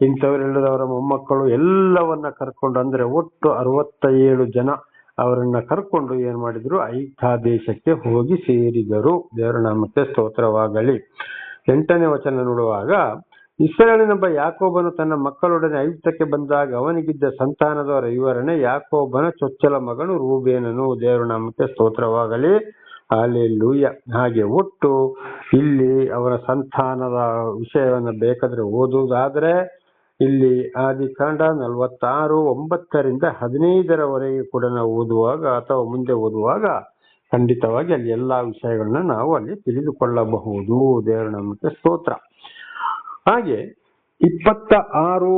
ಇಂಥವರೆಲ್ಲರೂ ಅವರ ಮೊಮ್ಮಕ್ಕಳು ಎಲ್ಲವನ್ನ ಕರ್ಕೊಂಡು, ಅಂದ್ರೆ ಒಟ್ಟು 67 ಜನ ಅವರನ್ನ ಕರ್ಕೊಂಡು ಏನ್ ಮಾಡಿದ್ರು, ಐಗುಪ್ತ ದೇಶಕ್ಕೆ ಹೋಗಿ ಸೇರಿದರು. ದೇವರ ನಾಮಕ್ಕೆ ಸ್ತೋತ್ರವಾಗಲಿ. 8ನೇ ವಚನ ನೋಡುವಾಗ, ಇಸ್ರಾಯೇಲನೆಂಬ ಯಾಕೋಬನು ತನ್ನ ಮಕ್ಕಳೊಡನೆ ಐಗುಪ್ತಕ್ಕೆ ಬಂದಾಗ ಅವನಿಗಿದ್ದ ಸಂತಾನದವರ ವಿವರಣೆ. ಯಾಕೋಬನ ಚೊಚ್ಚಲ ಮಗನು ರೂಬೇನನು. ದೇವರ ನಾಮಕ್ಕೆ ಸ್ತೋತ್ರವಾಗಲಿ. ಹಲ್ಲೆಲೂಯಾ. ಹಾಗೆ ಒಟ್ಟು ಇಲ್ಲಿ ಅವರ ಸಂತಾನದ ವಿಷಯವನ್ನ ಬೇಕಾದ್ರೆ ಓದುವುದಾದ್ರೆ ಇಲ್ಲಿ ಆದಿಕಾಂಡ 46:9 15 ಕೂಡ ನಾವು ಓದುವಾಗ ಅಥವಾ ಮುಂದೆ ಓದುವಾಗ ಖಂಡಿತವಾಗಿ ಅಲ್ಲಿ ಎಲ್ಲಾ ವಿಷಯಗಳನ್ನ ನಾವು ಅಲ್ಲಿ ತಿಳಿದುಕೊಳ್ಳಬಹುದು. ದೇವರ ನಾಮಕ್ಕೆ ಸ್ತೋತ್ರ. ಹಾಗೆ 26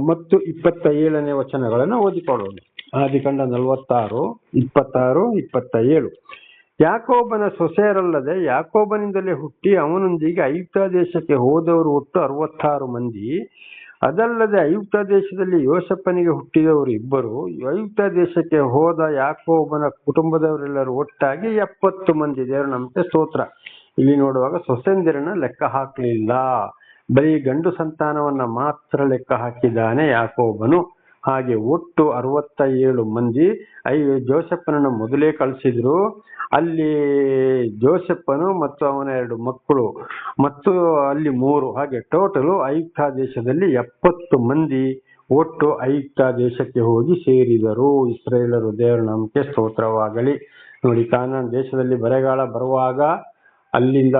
ಮತ್ತು 27ನೇ ವಚನಗಳನ್ನು ಓದಿಕೊಳ್ಳೋಣ. ಆದಿಕಾಂಡ 46, 26, 27. ಯಾಕೋಬನ ಸೊಸೆಯರಲ್ಲದೆ ಯಾಕೋಬನಿಂದಲೇ ಹುಟ್ಟಿ ಅವನೊಂದಿಗೆ ಐಗುಪ್ತ ದೇಶಕ್ಕೆ ಹೋದವರು ಒಟ್ಟು 66 ಮಂದಿ. ಅದಲ್ಲದೆ ಐಗುಪ್ತ ದೇಶದಲ್ಲಿ ಯೋಸೇಫನಿಗೆ ಹುಟ್ಟಿದವರು 2. ಐಗುಪ್ತ ದೇಶಕ್ಕೆ ಹೋದ ಯಾಕೋಬನ ಕುಟುಂಬದವರೆಲ್ಲರೂ ಒಟ್ಟಾಗಿ 70 ಮಂದಿ. ದೇವರ ನಮಗೆ ಸ್ತೋತ್ರ. ಇಲ್ಲಿ ನೋಡುವಾಗ ಸೊಸೆಂದಿರನ್ನ ಲೆಕ್ಕ ಹಾಕಲಿಲ್ಲ, ಬರೀ ಗಂಡು ಸಂತಾನವನ್ನ ಮಾತ್ರ ಲೆಕ್ಕ ಹಾಕಿದ್ದಾನೆ ಯಾಕೋಬನು. ಹಾಗೆ ಒಟ್ಟು 67 ಮಂದಿ. ಜೋಸೆಫನನ್ನು ಮೊದಲೇ ಕಳಿಸಿದ್ರು. ಅಲ್ಲಿ ಜೋಸೆಫನು ಮತ್ತು ಅವನ 2 ಮಕ್ಕಳು ಮತ್ತು ಅಲ್ಲಿ 3, ಹಾಗೆ ಟೋಟಲು ಐಗುಪ್ತ ದೇಶದಲ್ಲಿ 70 ಮಂದಿ ಒಟ್ಟು ಐಗುಪ್ತ ದೇಶಕ್ಕೆ ಹೋಗಿ ಸೇರಿದರು ಇಸ್ರಾಯೇಲರು. ದೇವರ ನಾಮಕ್ಕೆ ಸ್ತೋತ್ರವಾಗಲಿ. ನೋಡಿ, ಕಾನಾನ್ ದೇಶದಲ್ಲಿ ಬರಗಾಲ ಬರುವಾಗ ಅಲ್ಲಿಂದ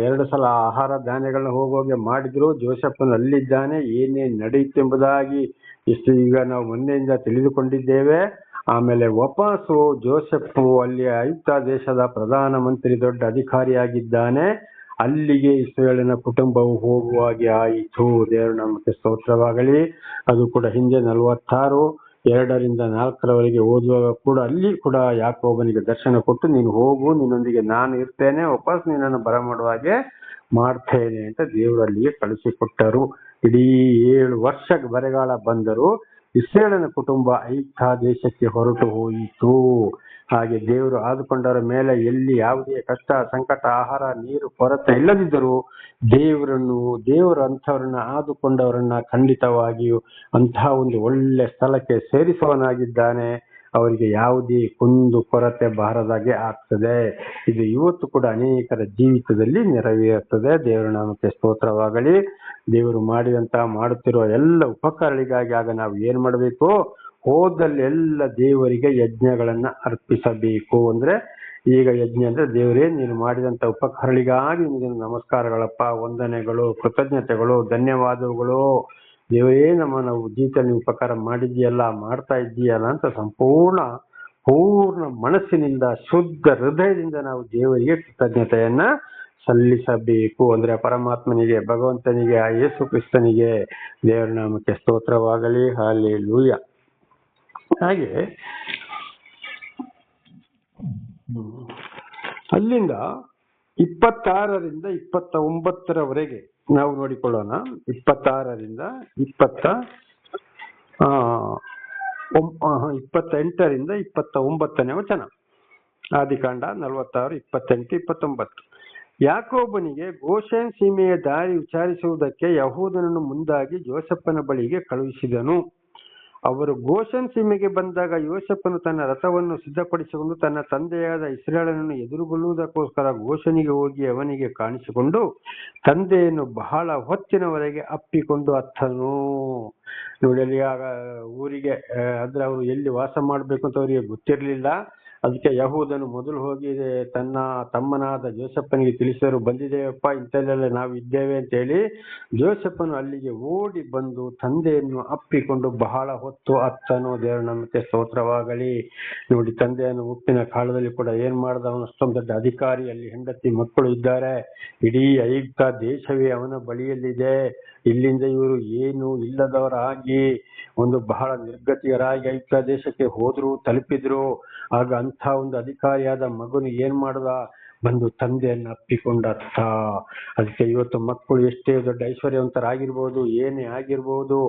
2 ಸಲ ಆಹಾರ ಧಾನ್ಯಗಳನ್ನ ಹೋಗೋಗೆ ಮಾಡಿದ್ರು. ಜೋಸೆಫನು ಅಲ್ಲಿದ್ದಾನೆ. ಏನೇನು ನಡೆಯಿತು ಎಂಬುದಾಗಿ ಇಷ್ಟು ಈಗ ನಾವು ಮೊನ್ನೆಯಿಂದ ತಿಳಿದುಕೊಂಡಿದ್ದೇವೆ. ಆಮೇಲೆ ವಾಪಸ್ಸು ಜೋಸೆಫ್ ಅಲ್ಲಿ ಐಗುಪ್ತ ದೇಶದ ಪ್ರಧಾನ ಮಂತ್ರಿ, ದೊಡ್ಡ ಅಧಿಕಾರಿಯಾಗಿದ್ದಾನೆ. ಅಲ್ಲಿಗೆ ಇಸ್ರಾಯೇಲಿನ ಕುಟುಂಬವು ಹೋಗುವಾಗೆ ಆಯಿತು. ದೇವರ ನಾಮಕ್ಕೆ ಸ್ತೋತ್ರವಾಗಲಿ. ಅದು ಕೂಡ ಹಿಂದೆ 46, 2-4 ಓದುವಾಗ ಕೂಡ ಅಲ್ಲಿ ಕೂಡ ಯಾಕೋಬನಿಗೆ ದರ್ಶನ ಕೊಟ್ಟು, ನೀನು ಹೋಗು, ನಿನ್ನೊಂದಿಗೆ ನಾನು ಇರ್ತೇನೆ, ವಾಪಸ್ ನಿನ್ನನ್ನು ಬರಮಾಡುವಾಗೆ ಮಾಡ್ತೇನೆ ಅಂತ ದೇವರು ಅಲ್ಲಿಗೆ ಕಳಿಸಿಕೊಟ್ಟರು. ಇಡೀ 7 ವರ್ಷ ಬರಗಾಲ ಬಂದರು. ಇಸ್ರಾಯೇಲಿನ ಕುಟುಂಬ ಐಗುಪ್ತ ದೇಶಕ್ಕೆ ಹೊರಟು ಹೋಯಿತು. ಹಾಗೆ ದೇವರು ಆದುಕೊಂಡವರ ಮೇಲೆ ಎಲ್ಲಿ ಯಾವುದೇ ಕಷ್ಟ, ಸಂಕಟ, ಆಹಾರ, ನೀರು ಕೊರತೆ ಇಲ್ಲದಿದ್ದರೂ ದೇವರು ಅಂಥವ್ರನ್ನ ಆದುಕೊಂಡವರನ್ನ ಖಂಡಿತವಾಗಿಯೂ ಅಂತಹ ಒಂದು ಒಳ್ಳೆ ಸ್ಥಳಕ್ಕೆ ಸೇರಿಸುವನಾಗಿದ್ದಾನೆ. ಅವರಿಗೆ ಯಾವುದೇ ಕುಂದು ಕೊರತೆ ಬಾರದಾಗೆ ಆಗ್ತದೆ. ಇದು ಇವತ್ತು ಕೂಡ ಅನೇಕರ ಜೀವಿತದಲ್ಲಿ ನೆರವೇರುತ್ತದೆ. ದೇವರ ನಾಮಕ್ಕೆ ಸ್ತೋತ್ರವಾಗಲಿ. ದೇವರು ಮಾಡುತ್ತಿರುವ ಎಲ್ಲ ಉಪಕಾರಗಳಿಗಾಗಿ ಆಗ ನಾವು ಏನ್ ಮಾಡಬೇಕು? ಹೋದಲ್ಲೆಲ್ಲ ದೇವರಿಗೆ ಯಜ್ಞಗಳನ್ನ ಅರ್ಪಿಸಬೇಕು. ಅಂದ್ರೆ ಈಗ ಯಜ್ಞ ಅಂದ್ರೆ, ದೇವರೇ ನೀನು ಮಾಡಿದಂತ ಉಪಕಾರಗಳಿಗಾಗಿ ನಿನಗೆ ನಮಸ್ಕಾರಗಳಪ್ಪ, ವಂದನೆಗಳು, ಕೃತಜ್ಞತೆಗಳು, ಧನ್ಯವಾದಗಳು. ದೇವರೇ ನಾವು ಜೀವಿತದಲ್ಲಿ ಉಪಕಾರ ಮಾಡಿದ್ಯಲ್ಲ, ಮಾಡ್ತಾ ಇದ್ದೀಯಲ್ಲ ಅಂತ ಪೂರ್ಣ ಮನಸ್ಸಿನಿಂದ, ಶುದ್ಧ ಹೃದಯದಿಂದ ನಾವು ದೇವರಿಗೆ ಕೃತಜ್ಞತೆಯನ್ನ ಸಲ್ಲಿಸಬೇಕು. ಅಂದ್ರೆ ಪರಮಾತ್ಮನಿಗೆ, ಭಗವಂತನಿಗೆ, ಆ ಯೇಸು ಕ್ರಿಸ್ತನಿಗೆ. ದೇವರ ನಾಮಕ್ಕೆ ಸ್ತೋತ್ರವಾಗಲಿ. ಹಲ್ಲೆಲೂಯಾ. ಹಾಗೆ ಅಲ್ಲಿಂದ 26-29 ನಾವು ನೋಡಿಕೊಳ್ಳೋಣ. 28-29 ವಚನ. ಆದಿಕಾಂಡ 46, 28, 29. ಯಾಕೋಬನಿಗೆ ಗೋಷೆನ್ ಸೀಮೆಯ ದಾರಿ ವಿಚಾರಿಸುವುದಕ್ಕೆ ಯಹೂದನನ್ನು ಮುಂದಾಗಿ ಜೋಸೆಫನ ಬಳಿಗೆ ಕಳುಹಿಸಿದನು. ಅವರು ಗೋಷೆನ್ ಸೀಮೆಗೆ ಬಂದಾಗ ಯೋಸೇಫನು ತನ್ನ ರಥವನ್ನು ಸಿದ್ಧಪಡಿಸಿಕೊಂಡು ತನ್ನ ತಂದೆಯಾದ ಇಸ್ರಾಯೇಲನನ್ನು ಎದುರುಗೊಳ್ಳುವುದಕ್ಕೋಸ್ಕರ ಗೋಷನಿಗೆ ಹೋಗಿ ಅವನಿಗೆ ಕಾಣಿಸಿಕೊಂಡು ತಂದೆಯನ್ನು ಬಹಳ ಹೊತ್ತಿನವರೆಗೆ ಅಪ್ಪಿಕೊಂಡು ಅತ್ತನು. ನೋಡಿ, ಅಲ್ಲಿ ಆಗ ಊರಿಗೆ ಅಂದ್ರೆ ಅವರು ಎಲ್ಲಿ ವಾಸ ಮಾಡ್ಬೇಕು ಅಂತ ಅವರಿಗೆ ಗೊತ್ತಿರಲಿಲ್ಲ. ಅದಕ್ಕೆ ಯಹೂದನು ಮೊದಲು ಹೋಗಿ ತನ್ನ ತಮ್ಮನಾದ ಜೋಸೆಫನಿಗೆ ತಿಳಿಸಿದರು, ಬಂದಿದ್ದೇವಪ್ಪ, ಇಂಥಲ್ಲೆಲ್ಲ ನಾವು ಇದ್ದೇವೆ ಅಂತ ಹೇಳಿ. ಜೋಸೆಫನು ಅಲ್ಲಿಗೆ ಓಡಿ ಬಂದು ತಂದೆಯನ್ನು ಅಪ್ಪಿಕೊಂಡು ಬಹಳ ಹೊತ್ತು ಅತ್ತನು. ದೇವರ ನಾಮಕ್ಕೆ ಸ್ತೋತ್ರವಾಗಲಿ. ನೋಡಿ, ತಂದೆಯನ್ನು ಮುಪ್ಪಿನ ಕಾಲದಲ್ಲಿ ಕೂಡ ಏನ್ ಮಾಡ್ದ, ಅವನು ಅಷ್ಟೊಂದು ದೊಡ್ಡ ಅಧಿಕಾರಿ, ಅಲ್ಲಿ ಹೆಂಡತಿ ಮಕ್ಕಳು ಇದ್ದಾರೆ, ಇಡೀ ಐಗುಪ್ತ ದೇಶವೇ ಅವನ ಬಳಿಯಲ್ಲಿದೆ. ಇಲ್ಲಿಂದ ಇವರು ಏನು ಇಲ್ಲದವರಾಗಿ ಒಂದು ಬಹಳ ನಿರ್ಗತಿಯರಾಗಿ ಐಗುಪ್ತ ದೇಶಕ್ಕೆ ಹೋದ್ರು, ತಲುಪಿದ್ರು. ಆಗ ಅಂಥ ಒಂದು ಅಧಿಕಾರಿಯಾದ ಮಗನು ಏನ್ ಮಾಡ್ದ, ಬಂದು ತಂದೆಯನ್ನು ಅಪ್ಪಿಕೊಂಡತ್ತ. ಅದಕ್ಕೆ ಇವತ್ತು ಮಕ್ಕಳು ಎಷ್ಟೇ ದೊಡ್ಡ ಐಶ್ವರ್ಯವಂತರಾಗಿರ್ಬೋದು, ಏನೇ ಆಗಿರ್ಬೋದು,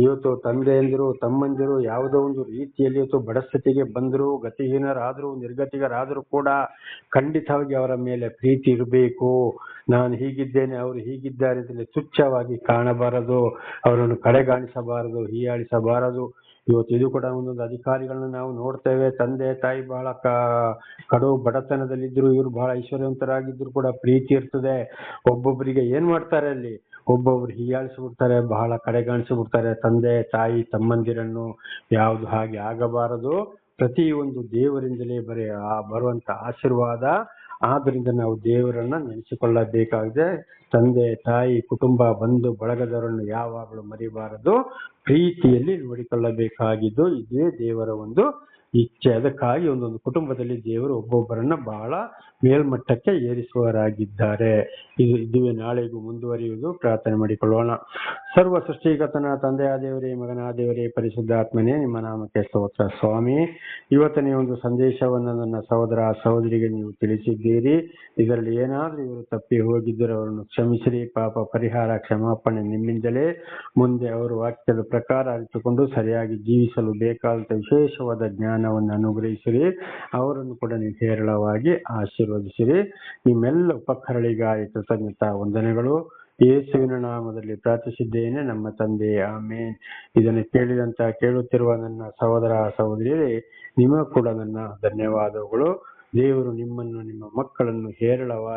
ಇವತ್ತು ತಂದೆಯಂದಿರು ತಮ್ಮಂದಿರು ಯಾವುದೋ ಒಂದು ರೀತಿಯಲ್ಲಿ ಇವತ್ತು ಬಡಸ್ಥಿತಿಗೆ ಬಂದ್ರು, ಗತಿಹೀನರಾದ್ರು, ನಿರ್ಗತಿಗರಾದ್ರೂ ಕೂಡ ಖಂಡಿತವಾಗಿ ಅವರ ಮೇಲೆ ಪ್ರೀತಿ ಇರಬೇಕು. ನಾನು ಹೀಗಿದ್ದೇನೆ, ಅವರು ಹೀಗಿದ್ದಾರೆ ಅಂತಲೇ ತುಚ್ಛವಾಗಿ ಕಾಣಬಾರದು, ಅವರನ್ನು ಕಡೆಗಾಣಿಸಬಾರದು, ಹೀಯಾಳಿಸಬಾರದು. ಇವತ್ತು ಇದು ಕೂಡ ಒಂದೊಂದು ಅಧಿಕಾರಿಗಳನ್ನ ನಾವು ನೋಡ್ತೇವೆ. ತಂದೆ ತಾಯಿ ಬಹಳ ಕಡು ಬಡತನದಲ್ಲಿದ್ರು, ಇವರು ಬಹಳ ಐಶ್ವರ್ಯವಂತರಾಗಿದ್ರು ಕೂಡ ಪ್ರೀತಿ ಇರ್ತದೆ. ಒಬ್ಬೊಬ್ಬರಿಗೆ ಏನ್ ಮಾಡ್ತಾರೆ, ಅಲ್ಲಿ ಒಬ್ಬೊಬ್ರು ಹೀಯಾಳಿಸಿಬಿಡ್ತಾರೆ, ಬಹಳ ಕಡೆಗಾಣಿಸಿಬಿಡ್ತಾರೆ ತಂದೆ ತಾಯಿ ತಮ್ಮಂದಿರನ್ನು. ಯಾವುದು ಹಾಗೆ ಆಗಬಾರದು. ಪ್ರತಿಯೊಂದು ದೇವರಿಂದಲೇ ಬರುವಂತ ಆಶೀರ್ವಾದ. ಆದ್ರಿಂದ ನಾವು ದೇವರನ್ನ ನೆನೆಸಿಕೊಳ್ಳಬೇಕಾಗಿದೆ. ತಂದೆ ತಾಯಿ ಕುಟುಂಬ ಬಂಧು ಬಳಗದವರನ್ನು ಯಾವಾಗಲೂ ಮರಿಬಾರದು, ಪ್ರೀತಿಯಲ್ಲಿ ನೋಡಿಕೊಳ್ಳಬೇಕಾಗಿದ್ದು ಇದೇ ದೇವರ ಒಂದು ಇಚ್ಛೆ. ಅದಕ್ಕಾಗಿ ಒಂದೊಂದು ಕುಟುಂಬದಲ್ಲಿ ದೇವರು ಒಬ್ಬೊಬ್ಬರನ್ನ ಬಹಳ ಮೇಲ್ಮಟ್ಟಕ್ಕೆ ಏರಿಸುವರಾಗಿದ್ದಾರೆ. ಇದುವೇ ನಾಳೆಗೂ ಮುಂದುವರಿಯುವುದು. ಪ್ರಾರ್ಥನೆ ಮಾಡಿಕೊಳ್ಳೋಣ. ಸರ್ವ ಸೃಷ್ಟಿಕರ್ತನ ತಂದೆಯ ದೇವರೇ, ಮಗನ ದೇವರೇ, ಪರಿಶುದ್ಧಾತ್ಮನೇ, ನಿಮ್ಮ ನಾಮಕ್ಕೆ ಸ್ತೋತ್ರ. ಸ್ವಾಮಿ, ಇವತ್ತನೇ ಒಂದು ಸಂದೇಶವನ್ನು ನನ್ನ ಸಹೋದರ ಸಹೋದರಿಗೆ ನೀವು ತಿಳಿಸಿದ್ದೀರಿ. ಇದರಲ್ಲಿ ಏನಾದ್ರೂ ಇವರು ತಪ್ಪಿ ಹೋಗಿದ್ದರೆ ಅವರನ್ನು ಕ್ಷಮಿಸಿರಿ. ಪಾಪ ಪರಿಹಾರ ಕ್ಷಮಾಪಣೆ ನಿಮ್ಮಿಂದಲೇ. ಮುಂದೆ ಅವರು ವಾಕ್ಯದ ಪ್ರಕಾರ ಅರಿತುಕೊಂಡು ಸರಿಯಾಗಿ ಜೀವಿಸಲು ಬೇಕಾದಂತ ವಿಶೇಷವಾದ ಜ್ಞಾನವನ್ನು ಅನುಗ್ರಹಿಸಿರಿ. ಅವರನ್ನು ಕೂಡ ನೀವು ಹೇರಳವಾಗಿ ಆಶೀರ್ವದಿಸಿರಿ. ನಿಮ್ಮೆಲ್ಲ ಉಪಕರಣಿಗಾಗಿ ಕೃತಜ್ಞತಾ ವಂದನೆಗಳು. ಯೇಸುವಿನ ನಾಮದಲ್ಲಿ ಪ್ರಾರ್ಥಿಸಿದ್ದೇನೆ ನಮ್ಮ ತಂದೆ, ಆಮೇನ್. ಇದನ್ನು ಕೇಳುತ್ತಿರುವ ನನ್ನ ಸಹೋದರ ಸಹೋದರಿಯರೇ, ನಿಮಗೂ ಕೂಡ ನನ್ನ ಧನ್ಯವಾದಗಳು. ದೇವರು ನಿಮ್ಮನ್ನು ನಿಮ್ಮ ಮಕ್ಕಳನ್ನು ಹೇರಳವಾಗಿ